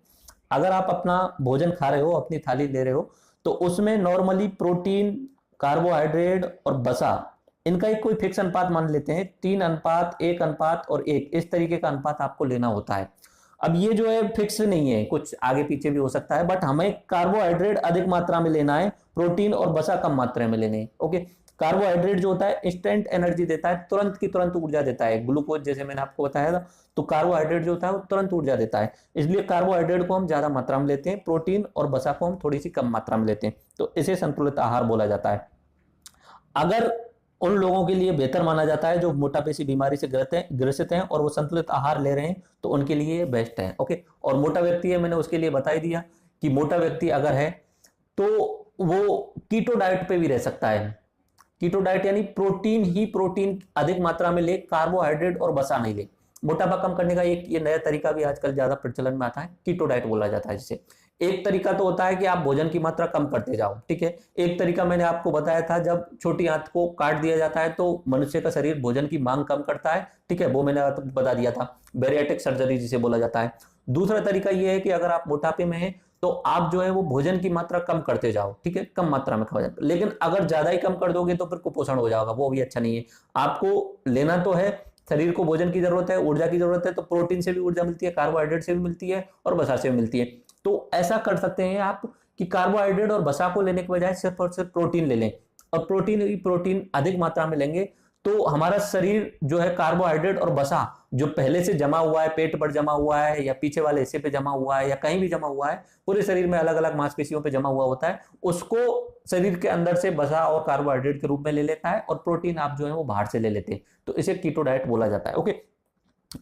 अगर आप अपना भोजन खा रहे हो, अपनी थाली ले रहे हो, तो उसमें नॉर्मली प्रोटीन, कार्बोहाइड्रेट और वसा, इनका एक कोई फिक्स अनुपात मान लेते हैं, 3:1:1 और 1, इस तरीके का अनुपात आपको लेना होता है। अब ये जो है फिक्स नहीं है, कुछ आगे पीछे भी हो सकता है, बट हमें कार्बोहाइड्रेट अधिक मात्रा में लेना है, प्रोटीन और वसा कम मात्रा में लेने हैं। ओके, कार्बोहाइड्रेट जो होता है इंस्टेंट एनर्जी देता है, तुरंत की तुरंत ऊर्जा देता है, ग्लूकोज जैसे मैंने आपको बताया था। तो कार्बोहाइड्रेट जो होता है वो तुरंत ऊर्जा देता है, इसलिए कार्बोहाइड्रेट को हम ज्यादा मात्रा में लेते हैं, प्रोटीन और वसा को हम थोड़ी सी कम मात्रा में लेते हैं। तो इसे संतुलित आहार बोला जाता है। अगर उन लोगों के लिए बेहतर माना जाता है जो मोटापे की बीमारी से ग्रसित हैं और वो संतुलित आहार ले रहे हैं, तो उनके लिए बेस्ट है। ओके, और मोटा व्यक्ति है, मैंने उसके लिए बता ही दिया कि मोटा व्यक्ति अगर है तो वो कीटो डाइट पे भी रह सकता है। कीटो डाइट यानी प्रोटीन अधिक मात्रा में ले, कार्बोहाइड्रेट और वसा नहीं ले। मोटापा कम करने का एक ये नया तरीका भी आजकल ज्यादा प्रचलन में आता है, कीटो डाइट बोला जाता है जिसे। एक तरीका तो होता है कि आप भोजन की मात्रा कम करते जाओ। ठीक है, एक तरीका मैंने आपको बताया था, जब छोटी आंत को काट दिया जाता है तो मनुष्य का शरीर भोजन की मांग कम करता है। ठीक है, वो मैंने आपको बता दिया था, बैरिएट्रिक सर्जरी जिसे बोला जाता है। दूसरा तरीका यह है कि अगर आप मोटापे में हैं तो आप जो है वो भोजन की मात्रा कम करते जाओ। ठीक है, कम मात्रा में खाओ, लेकिन अगर ज्यादा ही कम कर दोगे तो फिर कुपोषण हो जाएगा, वो भी अच्छा नहीं है। आपको लेना तो है, शरीर को भोजन की जरूरत है, ऊर्जा की जरूरत है, तो प्रोटीन से भी ऊर्जा मिलती है, कार्बोहाइड्रेट से भी मिलती है और वसा से भी मिलती है। तो ऐसा कर सकते हैं आप कि कार्बोहाइड्रेट और वसा को लेने के बजाय सिर्फ और सिर्फ प्रोटीन ले लें, और प्रोटीन अधिक मात्रा में लेंगे तो हमारा शरीर जो है कार्बोहाइड्रेट और वसा जो पहले से जमा हुआ है, पेट पर जमा हुआ है या पीछे वाले हिस्से पे जमा हुआ है या कहीं भी जमा हुआ है, पूरे शरीर में अलग अलग मांसपेशियों पे जमा हुआ होता है, उसको शरीर के अंदर से वसा और कार्बोहाइड्रेट के रूप में ले लेता है, और प्रोटीन आप जो है वो बाहर से ले लेते हैं। तो इसे कीटो डाइट बोला जाता है। ओके,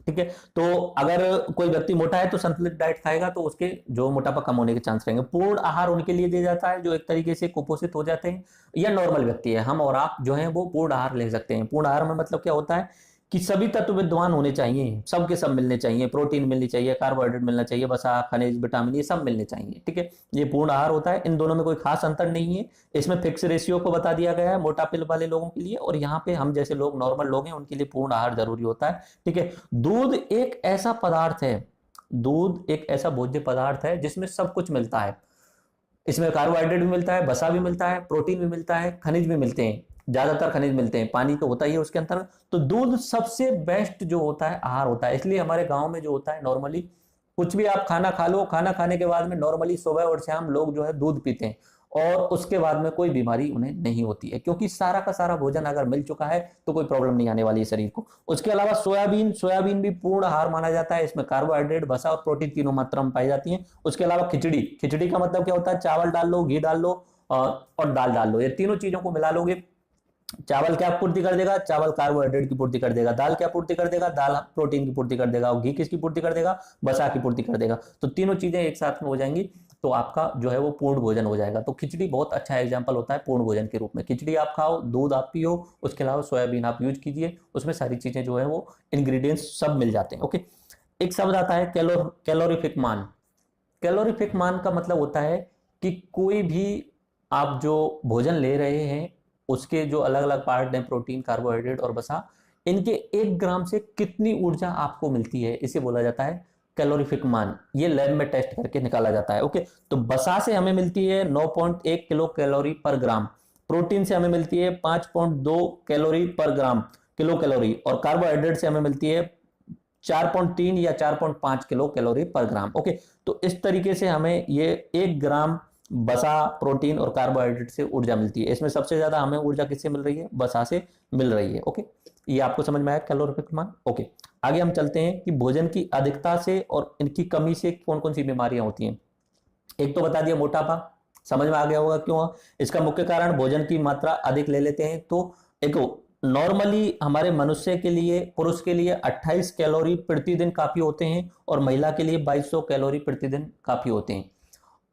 ठीक है, तो अगर कोई व्यक्ति मोटा है तो संतुलित डाइट खाएगा तो उसके जो मोटापा कम होने के चांस रहेंगे। पूर्ण आहार उनके लिए दिया जाता है जो एक तरीके से कुपोषित हो जाते हैं या नॉर्मल व्यक्ति है। हम और आप जो हैं वो पूर्ण आहार ले सकते हैं। पूर्ण आहार में मतलब क्या होता है कि सभी तत्व विद्यमान होने चाहिए, सबके सब मिलने चाहिए, प्रोटीन मिलनी चाहिए, कार्बोहाइड्रेट मिलना चाहिए, वसा, खनिज, विटामिन, ये सब मिलने चाहिए। ठीक है, ये पूर्ण आहार होता है। इन दोनों में कोई खास अंतर नहीं है, इसमें फिक्स रेशियो को बता दिया गया है मोटापे वाले लोगों के लिए, और यहाँ पे हम जैसे लोग नॉर्मल लोग हैं उनके लिए पूर्ण आहार जरूरी होता है। ठीक है, दूध एक ऐसा पदार्थ है, दूध एक ऐसा भोज्य पदार्थ है जिसमें सब कुछ मिलता है। इसमें कार्बोहाइड्रेट भी मिलता है, वसा भी मिलता है, प्रोटीन भी मिलता है, खनिज भी मिलते हैं, ज्यादातर खनिज मिलते हैं, पानी तो होता ही है उसके अंदर। तो दूध सबसे बेस्ट जो होता है आहार होता है। इसलिए हमारे गांव में जो होता है नॉर्मली कुछ भी आप खाना खा लो, खाना खाने के बाद में नॉर्मली सुबह और शाम लोग जो है दूध पीते हैं, और उसके बाद में कोई बीमारी उन्हें नहीं होती है, क्योंकि सारा का सारा भोजन अगर मिल चुका है तो कोई प्रॉब्लम नहीं आने वाली है शरीर को। उसके अलावा सोयाबीन, सोयाबीन भी पूर्ण आहार माना जाता है। इसमें कार्बोहाइड्रेट, वसा और प्रोटीन तीनों मात्रा में पाई जाती है। उसके अलावा खिचड़ी, खिचड़ी का मतलब क्या होता है, चावल डाल लो, घी डाल लो और दाल डाल लो, ये तीनों चीजों को मिला लोगे। चावल क्या पूर्ति कर देगा, चावल कार्बोहाइड्रेट की पूर्ति कर देगा। दाल क्या पूर्ति कर देगा, दाल प्रोटीन की पूर्ति कर देगा। और घी किसकी पूर्ति कर देगा, वसा की पूर्ति कर देगा। तो तीनों चीजें एक साथ में हो जाएंगी तो आपका जो है वो पूर्ण भोजन हो जाएगा। तो खिचड़ी बहुत अच्छा एग्जाम्पल होता है पूर्ण भोजन के रूप में। खिचड़ी आप खाओ, दूध आप पियो, उसके अलावा सोयाबीन आप यूज कीजिए, उसमें सारी चीजें जो है वो इंग्रेडिएंट्स सब मिल जाते हैं। ओके, एक शब्द आता है कैलोरीफिक मान। कैलोरीफिक मान का मतलब होता है कि कोई भी आप जो भोजन ले रहे हैं उसके जो अलग अलग पार्ट हैं, प्रोटीन, कार्बोहाइड्रेट और वसा, इनके 1 ग्राम से कितनी ऊर्जा आपको मिलती है, इसे बोला जाता है कैलोरीफिक मान। ये लैब में टेस्ट करके निकाला जाता है। ओके, तो वसा से हमें मिलती है 9.1 किलो कैलोरी पर ग्राम, प्रोटीन से हमें मिलती है 5.2 कैलोरी पर ग्राम, किलो कैलोरी, और कार्बोहाइड्रेट से हमें मिलती है 4.3 या 4.5 किलो कैलोरी पर ग्राम। ओके, तो इस तरीके से हमें ये 1 ग्राम वसा, प्रोटीन और कार्बोहाइड्रेट से ऊर्जा मिलती है। इसमें सबसे ज्यादा हमें ऊर्जा किससे मिल रही है, वसा से मिल रही है। ओके, ये आपको समझ में आया कैलोरीफिक मान। ओके, आगे हम चलते हैं कि भोजन की अधिकता से और इनकी कमी से कौन कौन सी बीमारियां होती हैं। एक तो बता दिया मोटापा, समझ में आ गया होगा क्यों। इसका मुख्य कारण भोजन की मात्रा अधिक ले लेते हैं। तो एक नॉर्मली हमारे मनुष्य के लिए, पुरुष के लिए 28 कैलोरी प्रतिदिन काफी होते हैं और महिला के लिए 2200 कैलोरी प्रतिदिन काफी होते हैं।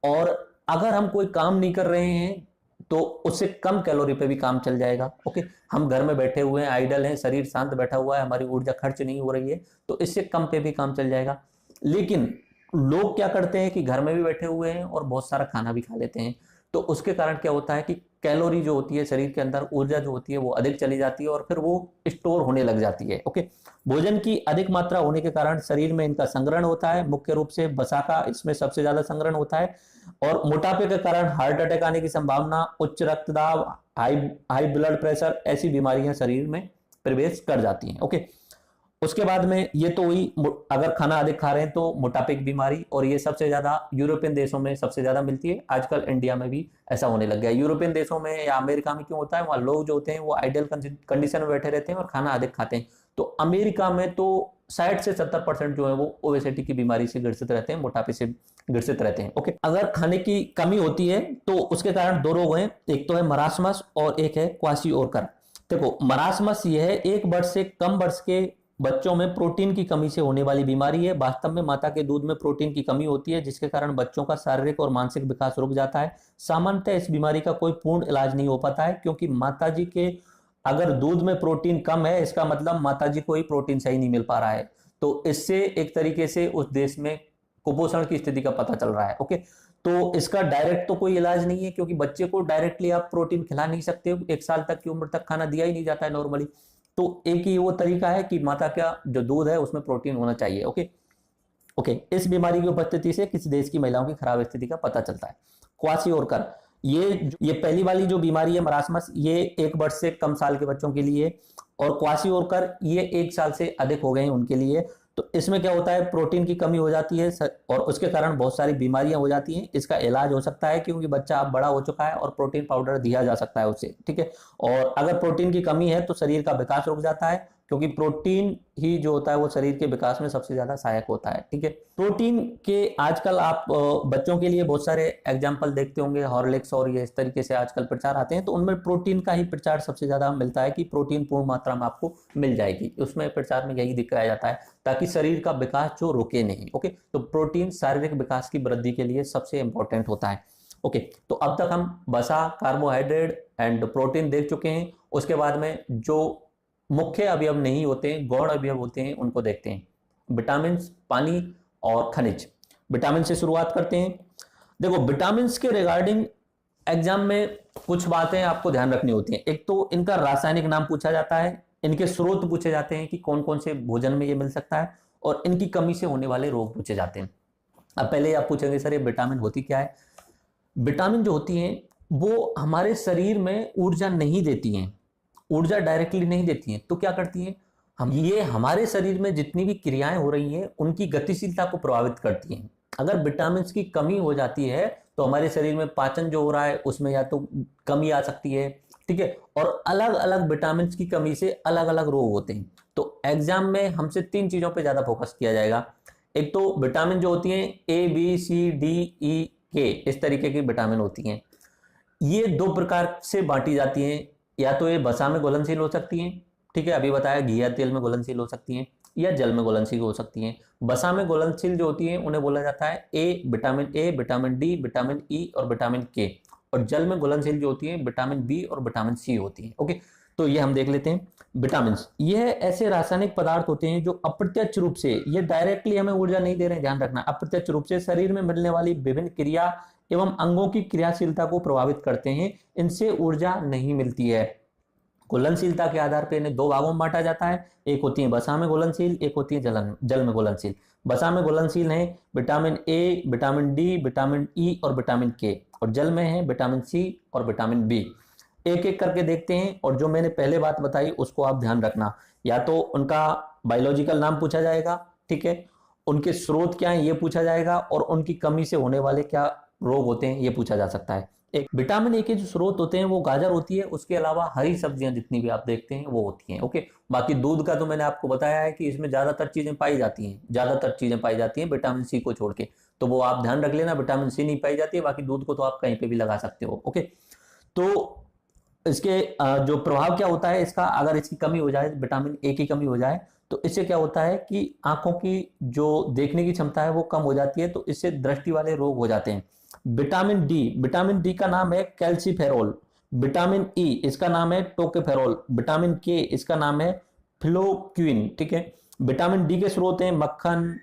और अगर हम कोई काम नहीं कर रहे हैं तो उससे कम कैलोरी पे भी काम चल जाएगा। ओके, हम घर में बैठे हुए हैं, आइडल हैं, शरीर शांत बैठा हुआ है, हमारी ऊर्जा खर्च नहीं हो रही है, तो इससे कम पे भी काम चल जाएगा। लेकिन लोग क्या करते हैं कि घर में भी बैठे हुए हैं और बहुत सारा खाना भी खा लेते हैं, तो उसके कारण क्या होता है कि कैलोरी जो होती है शरीर के अंदर, ऊर्जा जो होती है वो अधिक चली जाती है और फिर वो स्टोर होने लग जाती है। ओके, भोजन की अधिक मात्रा होने के कारण शरीर में इनका संग्रहण होता है, मुख्य रूप से वसा का इसमें सबसे ज्यादा संग्रहण होता है। और मोटापे के कारण हार्ट अटैक आने की संभावना, उच्च रक्तदाब, हाई ब्लड प्रेशर, ऐसी बीमारियां शरीर में प्रवेश कर जाती हैं। ओके, उसके बाद में ये तो हुई अगर खाना अधिक खा रहे हैं तो मोटापे की बीमारी, और ये सबसे ज्यादा यूरोपियन देशों में सबसे ज्यादा मिलती है। आजकल इंडिया में भी ऐसा होने लग गया है। यूरोपियन देशों में या अमेरिका में क्यों होता है, वहां लोग जो होते हैं वो आइडियल कंडीशन में बैठे रहते हैं और खाना अधिक खाते हैं। तो अमेरिका में तो 60 से 70% जो है वो ओबेसिटी की बीमारी से ग्रसित रहते हैं, मोटापे से ग्रसित रहते हैं। ओके, अगर खाने की कमी होती है तो उसके कारण 2 रोग हैं, एक तो है मरासमस और एक है क्वाशियोरकर। देखो, मरासमस ये है 1 वर्ष से कम वर्ष के बच्चों में प्रोटीन की कमी से होने वाली बीमारी है। वास्तव में माता के दूध में प्रोटीन की कमी होती है, जिसके कारण बच्चों का शारीरिक और मानसिक विकास रुक जाता है। सामान्यतः इस बीमारी का कोई पूर्ण इलाज नहीं हो पाता है, क्योंकि माताजी के अगर दूध में प्रोटीन कम है, इसका मतलब माताजी को ही प्रोटीन सही नहीं मिल पा रहा है। तो इससे एक तरीके से उस देश में कुपोषण की स्थिति का पता चल रहा है। ओके, तो इसका डायरेक्ट तो कोई इलाज नहीं है, क्योंकि बच्चे को डायरेक्टली आप प्रोटीन खिला नहीं सकते हो। 1 साल तक की उम्र तक खाना दिया ही नहीं जाता है नॉर्मली। तो एक ही वो तरीका है कि माता का जो दूध है उसमें प्रोटीन होना चाहिए। ओके ओके, इस बीमारी की उपस्थिति से किसी देश की महिलाओं की खराब स्थिति का पता चलता है। क्वाशियोरकर, ये पहली वाली जो बीमारी है मरासमस, ये 1 वर्ष से कम साल के बच्चों के लिए, और क्वाशियोरकर ये 1 साल से अधिक हो गए हैं उनके लिए। तो इसमें क्या होता है, प्रोटीन की कमी हो जाती है और उसके कारण बहुत सारी बीमारियां हो जाती हैं। इसका इलाज हो सकता है क्योंकि बच्चा अब बड़ा हो चुका है और प्रोटीन पाउडर दिया जा सकता है उससे, ठीक है। और अगर प्रोटीन की कमी है तो शरीर का विकास रुक जाता है, क्योंकि प्रोटीन ही जो होता है वो शरीर के विकास में सबसे ज्यादा सहायक होता है, ठीक है। प्रोटीन के आजकल आप बच्चों के लिए बहुत सारे एग्जाम्पल देखते होंगे, हॉर्लिक्स और ये इस तरीके से आजकल प्रचार आते हैं, तो उनमें प्रोटीन का ही प्रचार सबसे ज्यादा मिलता है कि प्रोटीन पूर्ण मात्रा में आपको मिल जाएगी। उसमें प्रचार में यही दिखाया जाता है ताकि शरीर का विकास जो रुके नहीं। ओके, तो प्रोटीन शारीरिक विकास की वृद्धि के लिए सबसे इंपॉर्टेंट होता है। ओके, तो अब तक हम वसा, कार्बोहाइड्रेट एंड प्रोटीन देख चुके हैं। उसके बाद में जो मुख्य अवयव नहीं होते हैं, गौण अवयव होते हैं, उनको देखते हैं। विटामिन, पानी और खनिज। विटामिन से शुरुआत करते हैं। देखो, विटामिन के रिगार्डिंग एग्जाम में कुछ बातें आपको ध्यान रखनी होती हैं। एक तो इनका रासायनिक नाम पूछा जाता है, इनके स्रोत पूछे जाते हैं कि कौन कौन से भोजन में ये मिल सकता है, और इनकी कमी से होने वाले रोग पूछे जाते हैं। अब पहले आप पूछेंगे सर ये विटामिन होती क्या है। विटामिन जो होती हैं वो हमारे शरीर में ऊर्जा नहीं देती हैं, ऊर्जा डायरेक्टली नहीं देती हैं, तो क्या करती हैं, ये हमारे शरीर में जितनी भी क्रियाएं हो रही हैं उनकी गतिशीलता को प्रभावित करती हैं। अगर विटामिन की कमी हो जाती है तो हमारे शरीर में पाचन जो हो रहा है उसमें या तो कमी आ सकती है, ठीक है। और अलग अलग विटामिन की कमी से अलग अलग रोग होते हैं। तो एग्जाम में हमसे 3 चीजों पे ज्यादा फोकस किया जाएगा। एक तो विटामिन जो होती हैं A B C D E K, इस तरीके की विटामिन होती हैं। ये 2 प्रकार से बांटी जाती हैं, या तो ये वसा में घुलनशील हो सकती हैं, ठीक है, अभी बताया घी या तेल में घुलनशील हो सकती हैं, या जल में घुलनशील हो सकती हैं। वसा में घुलनशील जो होती हैं उन्हें बोला जाता है vitamin A, vitamin D, vitamin E और विटामिन के। और जल में घुलनशील जो होती है विटामिन बी और विटामिन सी होती है। ओके, तो ये हम देख लेते हैं। विटामिन ये ऐसे रासायनिक पदार्थ होते हैं जो अप्रत्यक्ष रूप से, ये डायरेक्टली हमें ऊर्जा नहीं दे रहे हैं, ध्यान रखना, अप्रत्यक्ष रूप से शरीर में मिलने वाली विभिन्न क्रिया एवं अंगों की क्रियाशीलता को प्रभावित करते हैं। इनसे ऊर्जा नहीं मिलती है। घुलनशीलता के आधार पर इन्हें 2 भागों में बांटा जाता है। एक होती है वसा में घुलनशील, एक होती है जल में घुलनशील। वसा में घुलनशील है vitamin A, vitamin D, vitamin E और विटामिन के। और जल में है विटामिन सी और विटामिन बी। एक एक करके देखते हैं, और जो मैंने पहले बात बताई उसको आप ध्यान रखना। या तो उनका बायोलॉजिकल नाम पूछा जाएगा, ठीक है, उनके स्रोत क्या है ये पूछा जाएगा, और उनकी कमी से होने वाले क्या रोग होते हैं ये पूछा जा सकता है। एक विटामिन ए के जो स्रोत होते हैं वो गाजर होती है, उसके अलावा हरी सब्जियां जितनी भी आप देखते हैं वो होती हैं। ओके, बाकी दूध का तो मैंने आपको बताया है कि इसमें ज्यादातर चीजें पाई जाती हैं विटामिन सी को छोड़ के। तो वो आप ध्यान रख लेना, विटामिन सी नहीं पाई जाती है, बाकी दूध को तो आप कहीं पे भी लगा सकते हो। ओके, तो इसके जो प्रभाव क्या होता है इसका, अगर इसकी कमी हो जाए, विटामिन ए की कमी हो जाए, तो इससे क्या होता है कि आंखों की जो देखने की क्षमता है वो कम हो जाती है, तो इससे दृष्टि वाले रोग हो जाते हैं। विटामिन डी का नाम है कैल्सीफेरोल। विटामिन ई इसका नाम है टोकोफेरोल। विटामिन के इसका नाम है फ्लोक्विन, ठीक है। विटामिन डी के स्रोत हैं मक्खन,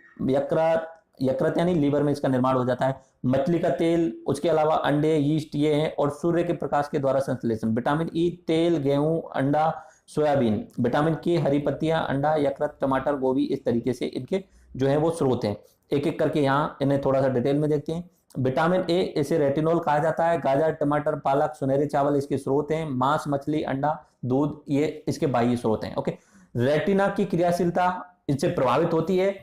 यकृत यानी लीवर में इसका निर्माण हो जाता है, मछली का तेल, उसके अलावा अंडे, यीस्ट ये हैं, और सूर्य के प्रकाश के द्वारा संश्लेषण। विटामिन ई तेल, गेहूं, अंडा, सोयाबीन। विटामिन के हरी पत्तियां, अंडा, यकृत, टमाटर, गोभी, इस तरीके से इनके जो है वो स्रोत हैं। एक एक करके यहाँ इन्हें थोड़ा सा डिटेल में देखते हैं। विटामिन ए, इसे रेटिनॉल कहा जाता है। गाजर, टमाटर, पालक, सुनहरे चावल इसके स्रोत हैं। मांस, मछली, अंडा, दूध ये इसके बाह्य स्रोत हैं। ओके, रेटिना की क्रियाशीलता इनसे प्रभावित होती है,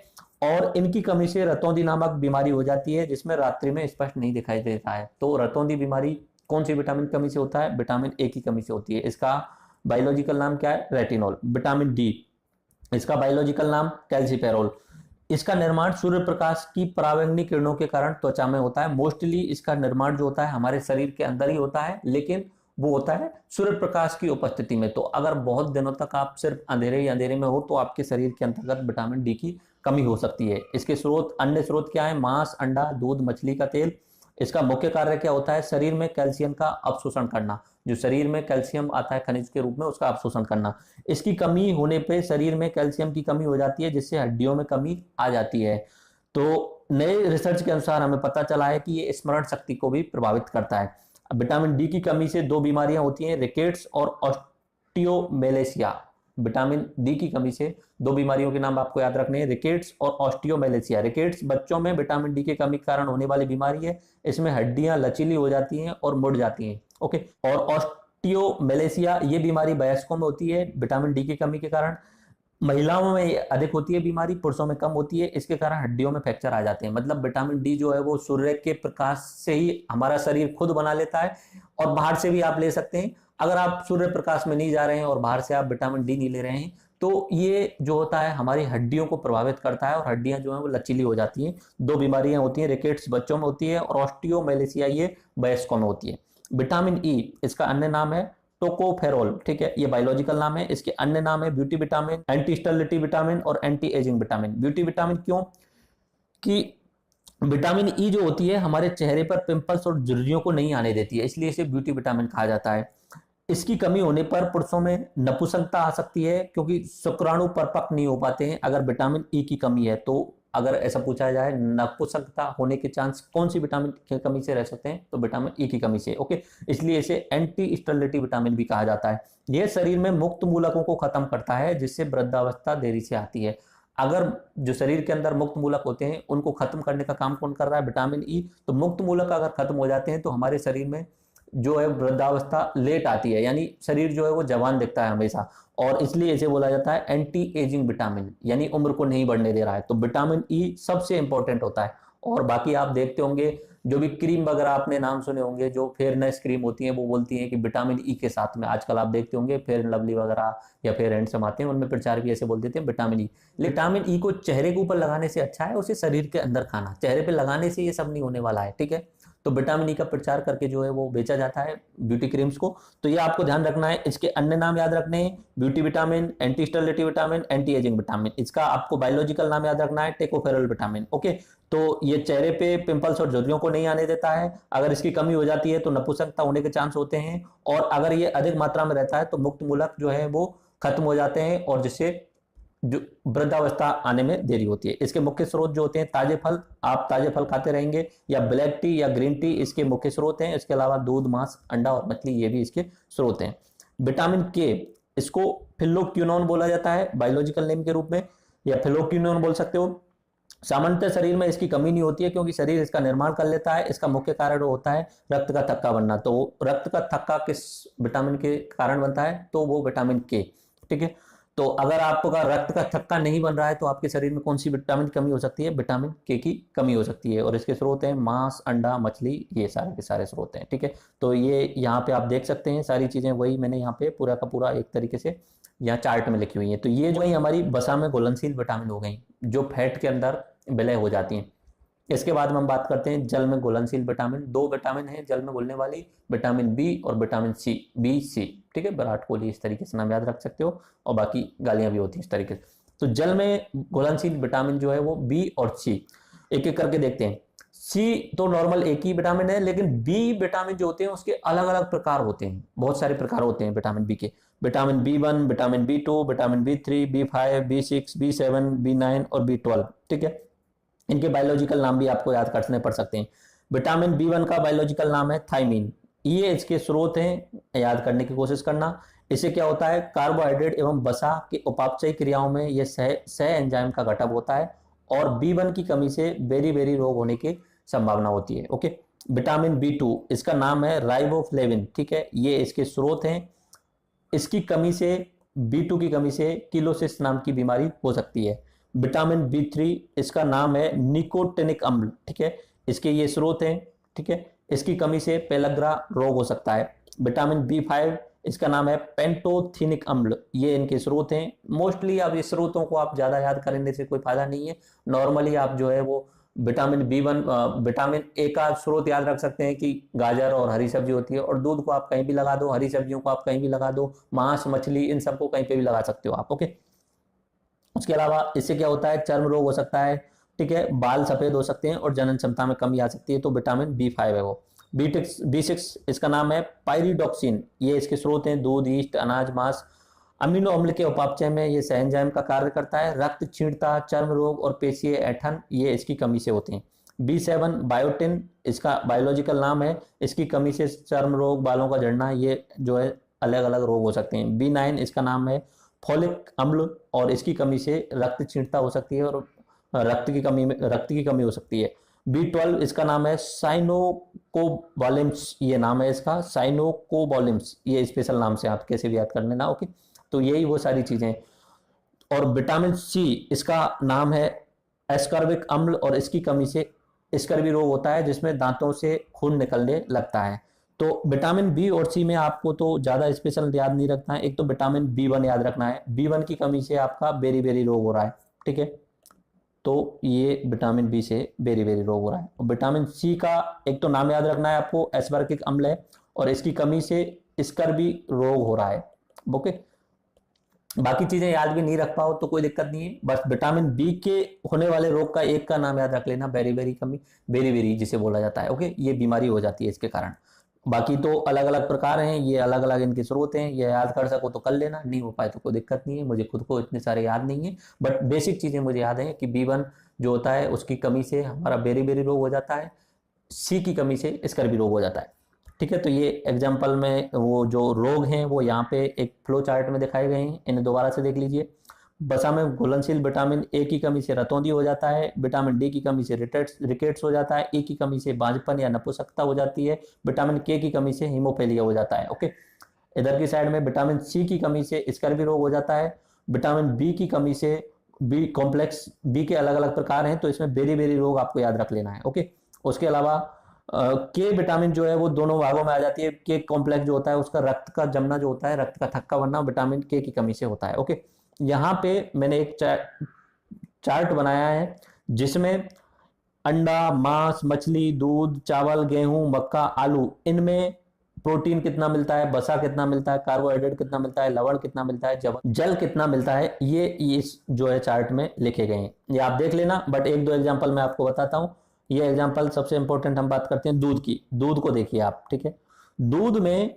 और इनकी कमी से रतौंधी नामक बीमारी हो जाती है, जिसमें रात्रि में स्पष्ट नहीं दिखाई देता है। तो रतौंधी बीमारी कौन सी विटामिन कमी से होता है? विटामिन ए की कमी से होती है। इसका बायोलॉजिकल नाम क्या है? रेटिनॉल। विटामिन डी, इसका बायोलॉजिकल नाम कैल्सीफेरोल। इसका निर्माण सूर्य प्रकाश की परावैंगनी किरणों के कारण त्वचा में होता है। मोस्टली इसका निर्माण जो होता है हमारे शरीर के अंदर ही होता है, लेकिन वो होता है सूर्य प्रकाश की उपस्थिति में। तो अगर बहुत दिनों तक आप सिर्फ अंधेरे ही अंधेरे में हो तो आपके शरीर के अंतर्गत विटामिन डी की कमी हो सकती है। इसके स्रोत, अन्य स्रोत क्या है? मांस, अंडा, दूध, मछली का तेल। इसका मुख्य कार्य क्या होता है? शरीर में कैल्शियम का अवशोषण करना। जो शरीर में कैल्शियम आता है खनिज के रूप में, उसका अवशोषण करना। इसकी कमी होने पे शरीर में कैल्शियम की कमी हो जाती है, जिससे हड्डियों में कमी आ जाती है। तो नए रिसर्च के अनुसार हमें पता चला है कि ये स्मरण शक्ति को भी प्रभावित करता है। विटामिन डी की कमी से 2 बीमारियां होती हैं, रिकेट्स और ऑस्टियोमेलेशिया। विटामिन डी की कमी से 2 बीमारियों के नाम आपको याद रखने हैं, रिकेट्स और ऑस्टियोमेलेशिया। रिकेट्स बच्चों में विटामिन डी की कमी के कारण होने वाली बीमारी है। इसमें हड्डियां लचीली हो जाती हैं और मुड़ जाती हैं। ओके, और ऑस्टियोमेलेशिया ये बीमारी वयस्कों में होती है विटामिन डी की कमी के कारण। महिलाओं में अधिक होती है बीमारी, पुरुषों में कम होती है। इसके कारण हड्डियों में फ्रैक्चर आ जाते हैं। मतलब विटामिन डी जो है वो सूर्य के प्रकाश से ही हमारा शरीर खुद बना लेता है, और बाहर से भी आप ले सकते हैं। अगर आप सूर्य प्रकाश में नहीं जा रहे हैं और बाहर से आप विटामिन डी नहीं ले रहे हैं, तो ये जो होता है हमारी हड्डियों को प्रभावित करता है, और हड्डियां जो है वो लचीली हो जाती हैं। 2 बीमारियां होती हैं, रिकेट्स बच्चों में होती है और ऑस्टियोमेलेशिया ये वयस्कों में होती है। विटामिन ई, इसका अन्य नाम है टोकोफेरोल, ठीक है, ये बायोलॉजिकल नाम है। इसके अन्य नाम है beauty vitamin, anti sterility vitamin और anti ageing vitamin. Beauty vitamin क्यों? कि विटामिन ई जो होती है हमारे चेहरे पर पिंपल्स और झुर्रियों को नहीं आने देती है, इसलिए इसे ब्यूटी विटामिन कहा जाता है। इसकी कमी होने पर पुरुषों में नपुंसकता आ सकती है, क्योंकि शुक्राणु परिपक्व नहीं हो पाते हैं अगर विटामिन ई की कमी है। तो अगर ऐसा पूछा जाए नपुंसकता होने के चांस कौन सी विटामिन की कमी से रह सकते हैं, तो विटामिन ई की कमी से। ओके, इसलिए इसे एंटी स्टर्लिटी विटामिन भी कहा जाता है। यह शरीर में मुक्त मूलकों को खत्म करता है, जिससे वृद्धावस्था देरी से आती है। अगर जो शरीर के अंदर मुक्त मूलक होते हैं उनको खत्म करने का काम कौन कर रहा है? Vitamin E. तो मुक्त मूलक अगर खत्म हो जाते हैं तो हमारे शरीर में जो है वृद्धावस्था लेट आती है, यानी शरीर जो है वो जवान दिखता है हमेशा, और इसलिए इसे बोला जाता है एंटी एजिंग विटामिन, यानी उम्र को नहीं बढ़ने दे रहा है। तो विटामिन ई सबसे इंपॉर्टेंट होता है। और बाकी आप देखते होंगे जो भी क्रीम वगैरह आपने नाम सुने होंगे, जो फेयरनेस क्रीम होती है वो बोलती हैं कि विटामिन ई के साथ में, आजकल आप देखते होंगे फेयर एंड लवली वगैरह या फेयर हैंडसम आते हैं, उनमें प्रचार भी ऐसे बोल देते हैं विटामिन ई। विटामिन ई को चेहरे के ऊपर लगाने से अच्छा है उसे शरीर के अंदर खाना, चेहरे पे लगाने से ये सब नहीं होने वाला है, ठीक है। तो विटामिन ई का प्रचार करके जो है वो बेचा जाता है ब्यूटी क्रीम्स को। तो ये आपको ध्यान रखना है। इसके अन्य नाम याद रखने हैं, beauty vitamin, anti sterility vitamin, anti ageing vitamin. इसका आपको बायोलॉजिकल नाम याद रखना है, टेकोफेरल विटामिन। ओके, तो ये चेहरे पे पिंपल्स और झुर्रियों को नहीं आने देता है। अगर इसकी कमी हो जाती है तो नपुंसकता होने के चांस होते हैं, और अगर ये अधिक मात्रा में रहता है तो मुक्त मूलक जो है वो खत्म हो जाते हैं, और जिससे जो वृद्धावस्था आने में देरी होती है। इसके मुख्य स्रोत जो होते हैं ताजे फल, आप ताजे फल खाते रहेंगे, या ब्लैक टी या ग्रीन टी इसके मुख्य स्रोत हैं। इसके अलावा दूध, मांस, अंडा और मछली ये भी इसके स्रोत हैं। विटामिन के, इसको फिल्लोक्विनोन बोला जाता है बायोलॉजिकल नेम के रूप में, या फिल्लोक्विनोन बोल सकते हो। सामान्यतः शरीर में इसकी कमी नहीं होती है क्योंकि शरीर इसका निर्माण कर लेता है। इसका मुख्य कारण होता है रक्त का थक्का बनना। तो रक्त का थक्का किस विटामिन के कारण बनता है? तो वो विटामिन के, ठीक है। तो अगर आपका रक्त का थक्का नहीं बन रहा है तो आपके शरीर में कौन सी विटामिन की कमी हो सकती है? विटामिन के की कमी हो सकती है। और इसके स्रोत हैं मांस, अंडा, मछली, ये सारे के सारे स्रोत हैं, ठीक है। तो ये यहाँ पे आप देख सकते हैं सारी चीजें, वही मैंने यहाँ पे पूरा का पूरा एक तरीके से यहाँ चार्ट में लिखी हुई है। तो ये जो है हमारी वसा में घुलनशील विटामिन हो गई, जो फैट के अंदर विलय हो जाती हैं। इसके बाद में हम बात करते हैं जल में घुलनशील विटामिन। दो विटामिन है जल में घुलने वाली, विटामिन बी और विटामिन सी, बी सी, ठीक है। विराट कोहली इस तरीके से नाम याद रख सकते हो, और बाकी गालियां भी होती हैं इस तरीके से। तो जल में घुलनशील विटामिन जो है वो बी और सी, एक एक करके देखते हैं। सी तो नॉर्मल एक ही विटामिन है, लेकिन बी विटामिन जो होते हैं उसके अलग अलग प्रकार होते हैं, बहुत सारे प्रकार होते हैं विटामिन बी के। Vitamin B1, vitamin B2, vitamin B3, B5, B6, B7, B9 और B12, ठीक है। इनके बायोलॉजिकल नाम भी आपको याद करने पड़ सकते हैं। विटामिन B1 का बायोलॉजिकल नाम है थायमीन। ये इसके स्रोत हैं, याद करने की कोशिश करना। इससे क्या होता है? कार्बोहाइड्रेट एवं वसा के उपापचयी क्रियाओं में यह सह एंजाइम का घटक होता है, और B1 की कमी से बेरी बेरी रोग होने की संभावना होती है। ओके, विटामिन B2, इसका नाम है राइबोफ्लेविन, ठीक है। ये इसके स्रोत हैं। इसकी कमी से, B2 की कमी से किलोसिस नाम की बीमारी हो सकती है। विटामिन B3, इसका नाम है निकोटिनिक अम्ल, ठीक है। इसके ये स्रोत हैं, ठीक है। इसकी कमी से पेलग्रा रोग हो सकता है। विटामिन B5, इसका नाम है पेंटोथेनिक अम्ल, ये इनके स्रोत हैं। मोस्टली आप इस स्रोतों को आप ज्यादा याद करने से कोई फायदा नहीं है। नॉर्मली आप जो है वो विटामिन B1, विटामिन ए का स्रोत याद रख सकते हैं कि गाजर और हरी सब्जी होती है, और दूध को आप कहीं भी लगा दो, हरी सब्जियों को आप कहीं भी लगा दो, मांस, मछली, इन सबको कहीं पे भी लगा सकते हो आप। ओके, उसके अलावा इससे क्या होता है? चर्म रोग हो सकता है, ठीक है। बाल सफेद हो सकते हैं और जनन क्षमता में कमी आ सकती है। तो विटामिन B5 है वो। B6, इसका नाम है पायरिडॉक्सिन, ये इसके स्रोत हैं दूध, यीस्ट, अनाज, मांस। अमीनो अम्ल के उपापचय में ये सहएंजाइम का कार्य करता है। रक्त क्षीणता, चर्म रोग और पेशीय ऐंठन, ये इसकी कमी से होते हैं। B7 बायोटिन, इसका बायोलॉजिकल नाम है। इसकी कमी से चर्म रोग, बालों का झड़ना, ये जो है अलग अलग रोग हो सकते हैं। B9, इसका नाम है फोलिक अम्ल, और इसकी कमी से रक्त क्षीणता हो सकती है और रक्त की कमी हो सकती है। B12, इसका नाम है साइनोकोबालिम्स, ये नाम है इसका, साइनोकोबालिम्स, ये स्पेशल नाम से आप कैसे भी याद कर लेना। ओके, तो यही वो सारी चीजें। और विटामिन सी, इसका नाम है एस्कॉर्बिक अम्ल, और इसकी कमी से स्कर्वी रोग होता है जिसमें दांतों से खून निकलने लगता है। तो विटामिन बी और सी में आपको तो ज्यादा स्पेशल याद नहीं रखना है। एक तो विटामिन B1 याद रखना है, B1 की कमी से आपका बेरी बेरी रोग हो रहा है, ठीक है। तो ये विटामिन बी से बेरी बेरी रोग हो रहा है। और विटामिन सी का एक तो नाम याद रखना है आपको, एस्बर्गिक अम्ल है, और इसकी कमी से स्कर्वी रोग हो रहा है। ओके, बाकी चीजें याद भी नहीं रख पाओ तो कोई दिक्कत नहीं है, बस विटामिन बी के होने वाले रोग का एक का नाम याद रख लेना, बेरी बेरी कमी, बेरी बेरी जिसे बोला जाता है। ओके, ये बीमारी हो जाती है इसके कारण। बाकी तो अलग अलग प्रकार हैं, ये अलग अलग इनके स्रोत हैं, ये याद कर सको तो कर लेना, नहीं हो पाए तो कोई दिक्कत नहीं है। मुझे खुद को इतने सारे याद नहीं है, बट बेसिक चीजें मुझे याद है कि B1 जो होता है उसकी कमी से हमारा बेरी बेरी रोग हो जाता है, सी की कमी से स्कर्वी रोग हो जाता है, ठीक है। तो ये एग्जाम्पल में वो जो रोग हैं वो यहाँ पे एक फ्लो चार्ट में दिखाए गए हैं, इन्हें दोबारा से देख लीजिए। वसा में घुलनशील विटामिन ए की कमी से रतौंधी हो जाता है, विटामिन डी की कमी से रिकेट्स हो जाता है, ई की कमी से बांझपन या नपुंसकता हो जाती है, विटामिन के की कमी से हीमोफीलिया हो जाता है। ओके, इधर की साइड में विटामिन सी की कमी से स्कर्वी रोग हो जाता है, विटामिन बी की कमी से बी कॉम्प्लेक्स बी के अलग अलग प्रकार हैं, तो इसमें बेरी बेरी रोग आपको याद रख लेना है। ओके, उसके अलावा के विटामिन जो है वो दोनों भागों में आ जाती है। के कॉम्प्लेक्स जो होता है उसका रक्त का जमना जो होता है, रक्त का थक्का बनना विटामिन के की कमी से होता है। ओके, यहाँ पे मैंने एक चार्ट बनाया है जिसमें अंडा, मांस, मछली, दूध, चावल, गेहूं, मक्का, आलू, इनमें प्रोटीन कितना मिलता है, वसा कितना मिलता है, कार्बोहाइड्रेट कितना मिलता है, लवण कितना मिलता है, जल कितना मिलता है, ये इस जो है चार्ट में लिखे गए हैं। ये आप देख लेना, बट एक दो एग्जांपल मैं आपको बताता हूं। ये एग्जांपल सबसे इंपॉर्टेंट हम बात करते हैं दूध की। दूध को देखिए आप, ठीक है, दूध में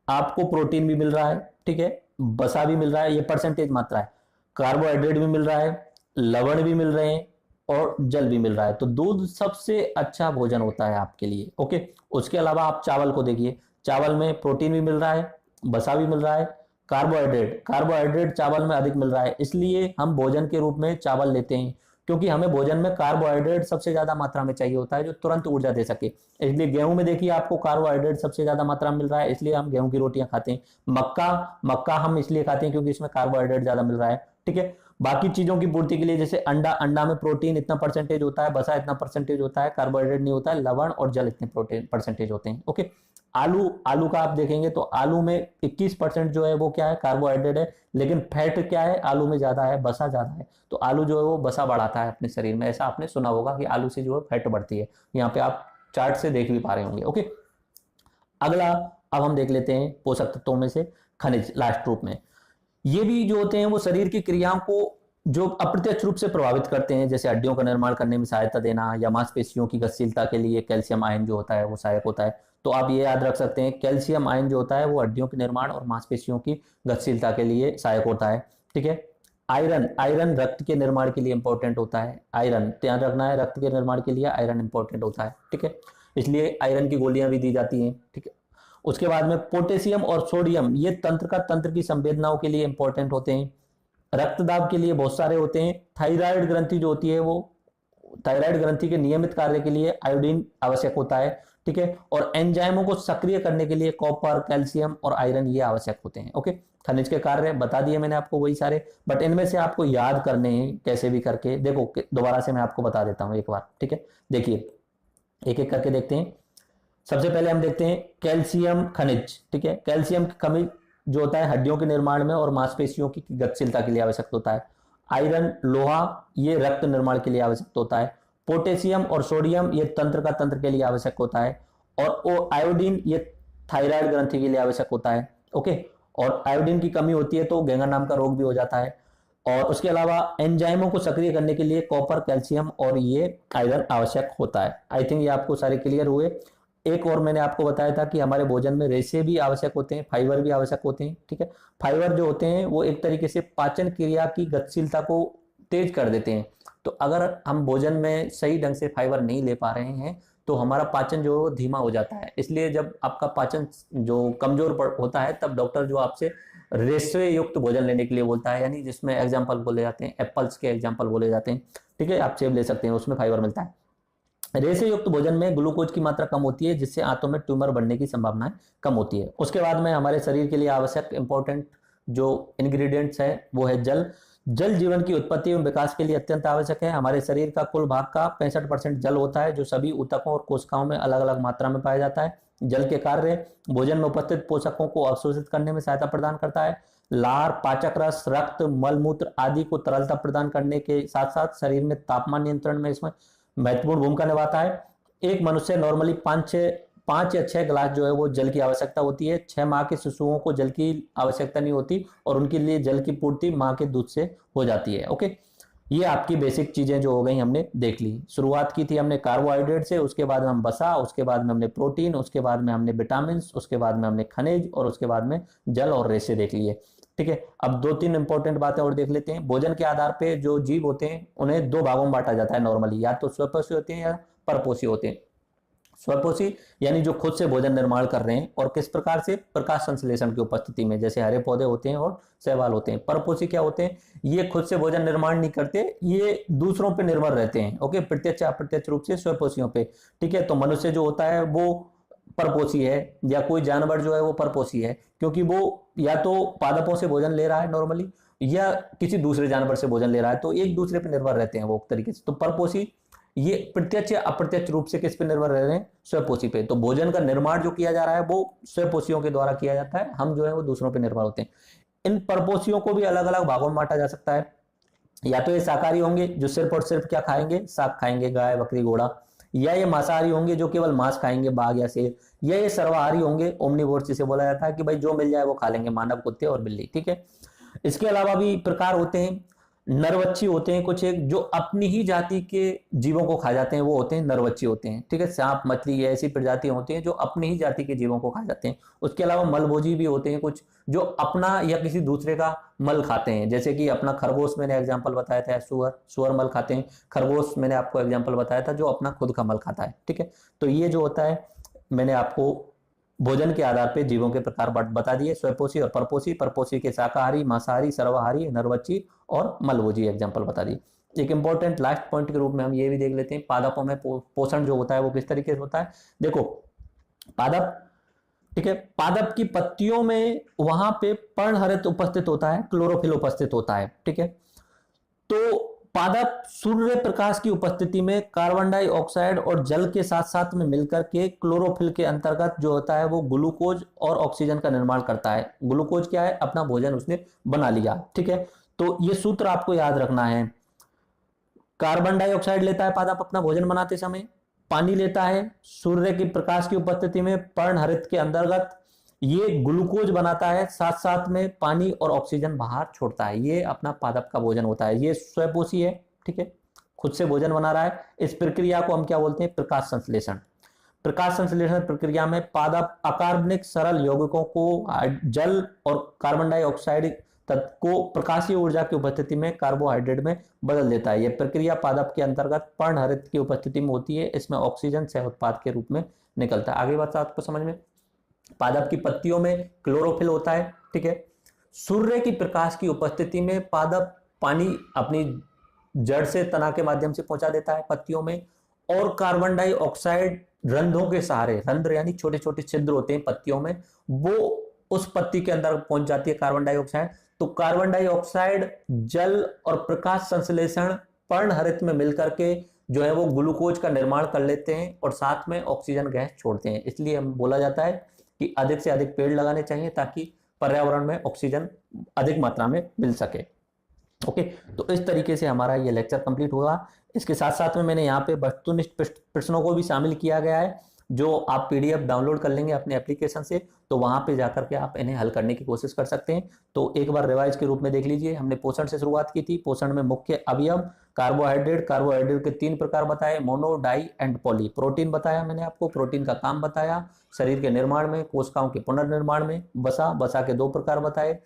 आपको प्रोटीन भी मिल रहा है, ठीक है, वसा भी मिल रहा है, ये परसेंटेज मात्रा है, कार्बोहाइड्रेट भी मिल रहा है, लवण भी मिल रहे हैं और जल भी मिल रहा है। तो दूध सबसे अच्छा भोजन होता है आपके लिए। ओके, उसके अलावा आप चावल को देखिए, चावल में प्रोटीन भी मिल रहा है, वसा भी मिल रहा है, कार्बोहाइड्रेट चावल में अधिक मिल रहा है। इसलिए हम भोजन के रूप में चावल लेते हैं, क्योंकि हमें भोजन में कार्बोहाइड्रेट सबसे ज्यादा मात्रा में चाहिए होता है जो तुरंत ऊर्जा दे सके। इसलिए गेहूं में देखिए आपको कार्बोहाइड्रेट सबसे ज्यादा मात्रा में मिल रहा है, इसलिए हम गेहूं की रोटियां खाते हैं। मक्का हम इसलिए खाते हैं क्योंकि इसमें कार्बोहाइड्रेट ज्यादा मिल रहा है, ठीक है। बाकी चीजों की पूर्ति के लिए जैसे अंडा में प्रोटीन इतना परसेंटेज होता है, वसा इतना परसेंटेज होता है, कार्बोहाइड्रेट नहीं होता है, लवण और जल इतने प्रोटीन परसेंटेज होते हैं। ओके, आलू का आप देखेंगे तो आलू में 21% जो है वो क्या है, कार्बोहाइड्रेट है, लेकिन फैट क्या है, आलू में ज्यादा है, वसा ज्यादा है। तो आलू जो है वो वसा बढ़ाता है अपने शरीर में। ऐसा आपने सुना होगा कि आलू से जो है फैट बढ़ती है, यहाँ पे आप चार्ट से देख भी पा रहे होंगे। ओके, अगला अब हम देख लेते हैं पोषक तत्वों में से खनिज लास्ट रूप में। ये भी जो होते हैं वो शरीर की क्रियाओं को जो अप्रत्यक्ष रूप से प्रभावित करते हैं, जैसे हड्डियों का निर्माण करने में सहायता देना या मांसपेशियों की गतिशीलता के लिए कैल्शियम आयन जो होता है वो सहायक होता है। तो आप ये याद रख सकते हैं, कैल्शियम आयन जो होता है वो हड्डियों के निर्माण और मांसपेशियों की गतिशीलता के लिए सहायक होता है, ठीक है। आयरन रक्त के निर्माण के लिए इंपॉर्टेंट होता है। आयरन ध्यान रखना है, रक्त के निर्माण के लिए आयरन इंपॉर्टेंट होता है, ठीक है, इसलिए आयरन की गोलियां भी दी जाती हैं, ठीक है। उसके बाद में पोटेशियम और सोडियम, ये तंत्र की संवेदनाओं के लिए इंपॉर्टेंट होते हैं। रक्तदाब के लिए बहुत सारे होते हैं। थायराइड ग्रंथि जो होती है वो, थायराइड ग्रंथि के नियमित कार्य के लिए आयोडीन आवश्यक होता है, ठीक है। और एंजाइमों को सक्रिय करने के लिए कॉपर, कैल्शियम और आयरन ये आवश्यक होते हैं। ओके, खनिज के कार्य बता दिए मैंने आपको वही सारे, बट इनमें से आपको याद करने हैं कैसे भी करके। देखो दोबारा से मैं आपको बता देता हूं एक बार, ठीक है। देखिए एक एक करके देखते हैं। सबसे पहले हम देखते हैं कैल्शियम खनिज, ठीक है। कैल्शियम की कमी जो होता है हड्डियों के निर्माण में और मांसपेशियों की गतिशीलता के लिए आवश्यक होता है। आयरन लोहा ये रक्त निर्माण के लिए आवश्यक होता है। पोटेशियम और सोडियम ये तंत्र के लिए आवश्यक होता है। और आयोडीन ये थायराइड ग्रंथि के लिए आवश्यक होता है। ओके, और आयोडीन की कमी होती है तो घेंगा नाम का रोग भी हो जाता है। और उसके अलावा एंजाइमों को सक्रिय करने के लिए कॉपर, कैल्शियम और ये आयरन आवश्यक होता है। आई थिंक ये आपको सारे क्लियर हुए। एक और मैंने आपको बताया था कि हमारे भोजन में रेशे भी आवश्यक होते हैं, फाइबर भी आवश्यक होते हैं, ठीक है। फाइबर जो होते हैं वो एक तरीके से पाचन क्रिया की गतिशीलता को तेज कर देते हैं। तो अगर हम भोजन में सही ढंग से फाइबर नहीं ले पा रहे हैं तो हमारा पाचन जो धीमा हो जाता है। इसलिए जब आपका पाचन जो कमजोर होता है तब डॉक्टर जो आपसे रेशे युक्त भोजन लेने के लिए बोलता है, यानी जिसमें एग्जाम्पल बोले जाते हैं, एप्पल्स के एग्जाम्पल बोले जाते हैं, ठीक है। आप सेब ले सकते हैं, उसमें फाइबर मिलता है। रेशे युक्त भोजन में ग्लूकोज की मात्रा कम होती है जिससे आंतों में ट्यूमर बढ़ने की संभावनाएं कम होती है। उसके बाद में हमारे शरीर के लिए आवश्यक इंपॉर्टेंट जो इंग्रेडिएंट्स है वो है जल। जल जीवन की उत्पत्ति एवं विकास के लिए अत्यंत आवश्यक है। हमारे शरीर का कुल भाग का 65% जल होता है जो सभी ऊतकों और कोशिकाओं में अलग अलग मात्रा में पाया जाता है। जल के कार्य भोजन में उपस्थित पोषकों को अवशोषित करने में सहायता प्रदान करता है। लार, पाचक रस, रक्त, मलमूत्र आदि को तरलता प्रदान करने के साथ साथ शरीर में तापमान नियंत्रण में इसमें महत्वपूर्ण भूमिका निभाता है। एक मनुष्य नॉर्मली 5 या 6 गिलास जो है वो जल की आवश्यकता होती है। 6 माह के शिशुओं को जल की आवश्यकता नहीं होती और उनके लिए जल की पूर्ति माँ के दूध से हो जाती है। ओके, ये आपकी बेसिक चीजें जो हो गई हमने देख ली। शुरुआत की थी हमने कार्बोहाइड्रेट से, उसके बाद में हम वसा, उसके बाद में हमने प्रोटीन, उसके बाद में हमने विटामिन, उसके बाद में हमने खनिज और उसके बाद में जल और रेशे देख लिए, ठीक है। अब 2-3 इंपॉर्टेंट बातें और देख लेते हैं। भोजन के आधार पे जो जीव होते हैं उन्हें 2 भागों में बांटा जाता है नॉर्मली, या तो स्वपोषी होते हैं या परपोषी होते हैं। स्वपोषी यानी जो खुद से भोजन निर्माण कर रहे हैं और किस प्रकार से, प्रकाश संश्लेषण की उपस्थिति में, जैसे हरे पौधे होते हैं और शैवाल होते हैं। परपोषी क्या होते हैं, ये खुद से भोजन निर्माण नहीं करते, ये दूसरों पे निर्भर रहते हैं। ओके, प्रत्यक्ष अप्रत्यक्ष रूप से स्वपोषियों पे, ठीक है। तो मनुष्य जो होता है वो परपोषी है, या कोई जानवर जो है वो परपोषी है, क्योंकि वो या तो पादपों से भोजन ले रहा है नॉर्मली, या किसी दूसरे जानवर से भोजन ले रहा है, तो एक दूसरे पर निर्भर रहते हैं वो तरीके से। तो परपोषी ये प्रत्यक्ष या अप्रत्यक्ष रूप से किस पे निर्भर रह रहे हैं, स्वपोषी पे। तो भोजन का निर्माण जो किया जा रहा है वो स्वपोषियों के द्वारा किया जाता है, हम जो है वो दूसरों पे निर्भर होते हैं। इन परपोषियों को भी अलग अलग भागों में बांटा जा सकता है। या तो ये शाकाहारी होंगे जो सिर्फ और सिर्फ क्या खाएंगे, शाक खाएंगे, गाय बकरी घोड़ा, या ये मांसाहारी होंगे जो केवल मांस खाएंगे, बाघ या शेर, या ये सर्वाहारी होंगे, ओमनिवोर जिसे बोला जाता है कि भाई जो मिल जाए वो खा लेंगे, मानव, कुत्ते और बिल्ली, ठीक है। इसके अलावा भी प्रकार होते हैं, नरवच्छी होते हैं कुछ एक जो अपनी ही जाति के जीवों को खा जाते हैं, वो होते हैं नरवच्छी होते हैं, ठीक है। सांप मछली ऐसी प्रजातियां होती हैं जो अपनी ही जाति के जीवों को खा जाते हैं। उसके अलावा मलभोजी भी होते हैं कुछ जो अपना या किसी दूसरे का मल खाते हैं, जैसे कि अपना खरगोश मैंने एग्जाम्पल बताया था, सुअर मल खाते हैं, खरगोश मैंने आपको एग्जाम्पल बताया था जो अपना खुद का मल खाता है, ठीक है। तो ये जो होता है मैंने आपको भोजन के आधार पर जीवों के प्रकार बता दिए, स्वपोषी और परपोषी, परपोषी के शाकाहारी, मांसाहारी, सर्वाहारी, नरवच्छी और मलभोजी एग्जाम्पल बता दिए। एक इंपॉर्टेंट लास्ट पॉइंट के रूप में हम ये भी देख लेते हैं पादपों में पोषण जो होता है वो किस तरीके से होता है। देखो पादप, ठीक है, पादप की पत्तियों में वहां पे पर्णहरित उपस्थित होता है, क्लोरोफिल उपस्थित होता है, ठीक है। तो पादप सूर्य प्रकाश की उपस्थिति में कार्बन डाइऑक्साइड और जल के साथ साथ में मिलकर के क्लोरोफिल के अंतर्गत जो होता है वो ग्लूकोज और ऑक्सीजन का निर्माण करता है। ग्लूकोज क्या है, अपना भोजन उसने बना लिया, ठीक है। तो ये सूत्र आपको याद रखना है, कार्बन डाइऑक्साइड लेता है पादप अपना भोजन बनाते समय, पानी लेता है, सूर्य की प्रकाश की उपस्थिति में पर्णहरित के अंतर्गत ये ग्लूकोज बनाता है, साथ साथ में पानी और ऑक्सीजन बाहर छोड़ता है। ये अपना पादप का भोजन होता है, ये स्वपोषी है, ठीक है, खुद से भोजन बना रहा है। इस प्रक्रिया को हम क्या बोलते हैं, प्रकाश संश्लेषण। प्रकाश संश्लेषण प्रक्रिया में पादप अकार्बनिक सरल यौगिकों को जल और कार्बन डाइऑक्साइड तत्व को प्रकाशीय ऊर्जा की उपस्थिति में कार्बोहाइड्रेट में बदल देता है। यह प्रक्रिया पादप के अंतर्गत पर्णहरित की उपस्थिति में होती है, इसमें ऑक्सीजन सह उत्पाद के रूप में निकलता है। आगे बात आपको समझ में, पादप की पत्तियों में क्लोरोफिल होता है, ठीक है। सूर्य की प्रकाश की उपस्थिति में पादप पानी अपनी जड़ से तना के माध्यम से पहुंचा देता है पत्तियों में, और कार्बन डाइऑक्साइड रंध्रों के सहारे, रंध्र यानी छोटे छोटे छिद्र होते हैं पत्तियों में, वो उस पत्ती के अंदर पहुंच जाती है कार्बन डाइऑक्साइड। तो कार्बन डाइऑक्साइड जल और प्रकाश संश्लेषण पर्णहरित में मिलकर के जो है वो ग्लूकोज का निर्माण कर लेते हैं और साथ में ऑक्सीजन गैस छोड़ते हैं। इसलिए हम बोला जाता है कि अधिक से अधिक पेड़ लगाने चाहिए ताकि पर्यावरण में ऑक्सीजन अधिक मात्रा में मिल सके। ओके, तो इस तरीके से हमारा ये लेक्चर कंप्लीट हुआ। इसके साथ साथ में मैंने यहाँ पे वस्तुनिष्ठ प्रश्नों को भी शामिल किया गया है, जो आप पीडीएफ डाउनलोड कर लेंगे अपने एप्लीकेशन से, तो वहां पे जाकर के आप इन्हें हल करने की कोशिश कर सकते हैं। तो एक बार रिवाइज के रूप में देख लीजिए, हमने पोषण से शुरुआत की थी। पोषण में मुख्य अवयव कार्बोहाइड्रेट, कार्बोहाइड्रेट के 3 प्रकार बताए, mono, di and poly. Protein बताया मैंने आपको, प्रोटीन का काम बताया शरीर के निर्माण में, कोशिकाओं के पुनर्निर्माण में। बसा के 2 प्रकार बताए,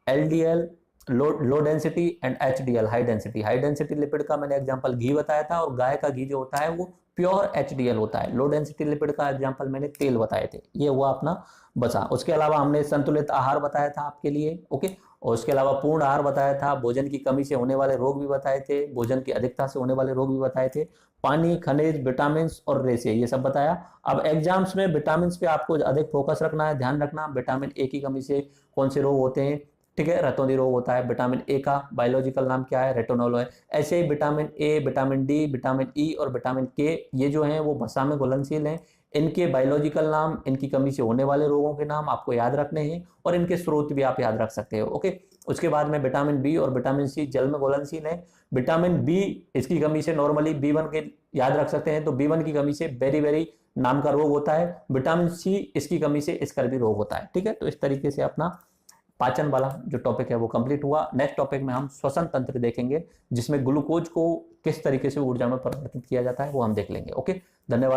LDL low density and HDL high density. High density lipid का मैंने एग्जांपल घी बताया था, और गाय का घी जो होता है वो प्योर एचडीएल होता है। लो डेंसिटी लिपिड का एग्जांपल मैंने तेल बताए थे, ये हुआ अपना बसा। उसके अलावा हमने संतुलित आहार बताया था आपके लिए, ओके। और उसके अलावा पूर्ण आहार बताया था, भोजन की कमी से होने वाले रोग भी बताए थे, भोजन की अधिकता से होने वाले रोग भी बताए थे, पानी, खनिज, विटामिन और रेशे, ये सब बताया। अब एग्जाम्स में विटामिन पे आपको अधिक फोकस रखना है, ध्यान रखना। विटामिन ए की कमी से कौन से रोग होते हैं, ठीक है, रतौंधी रोग होता है। विटामिन ए का बायोलॉजिकल नाम क्या है, रेटिनोल है। ऐसे ही vitamin A, vitamin D, vitamin E और विटामिन के, ये जो हैं वो वसा में घुलनशील हैं। इनके बायोलॉजिकल नाम, इनकी कमी से होने वाले रोगों के नाम आपको याद रखने हैं, और इनके स्रोत भी आप याद रख सकते हो, ओके। उसके बाद में विटामिन बी और विटामिन सी जल में घुलनशील है। विटामिन बी, इसकी कमी से नॉर्मली B1 के याद रख सकते हैं, तो B1 की कमी से बेरी नाम का रोग होता है। विटामिन सी, इसकी कमी से स्कर्वी रोग होता है, ठीक है। तो इस तरीके से अपना पाचन वाला जो टॉपिक है वो कंप्लीट हुआ। नेक्स्ट टॉपिक में हम श्वसन तंत्र देखेंगे, जिसमें ग्लूकोज को किस तरीके से ऊर्जा में परिवर्तित किया जाता है वो हम देख लेंगे, ओके। धन्यवाद।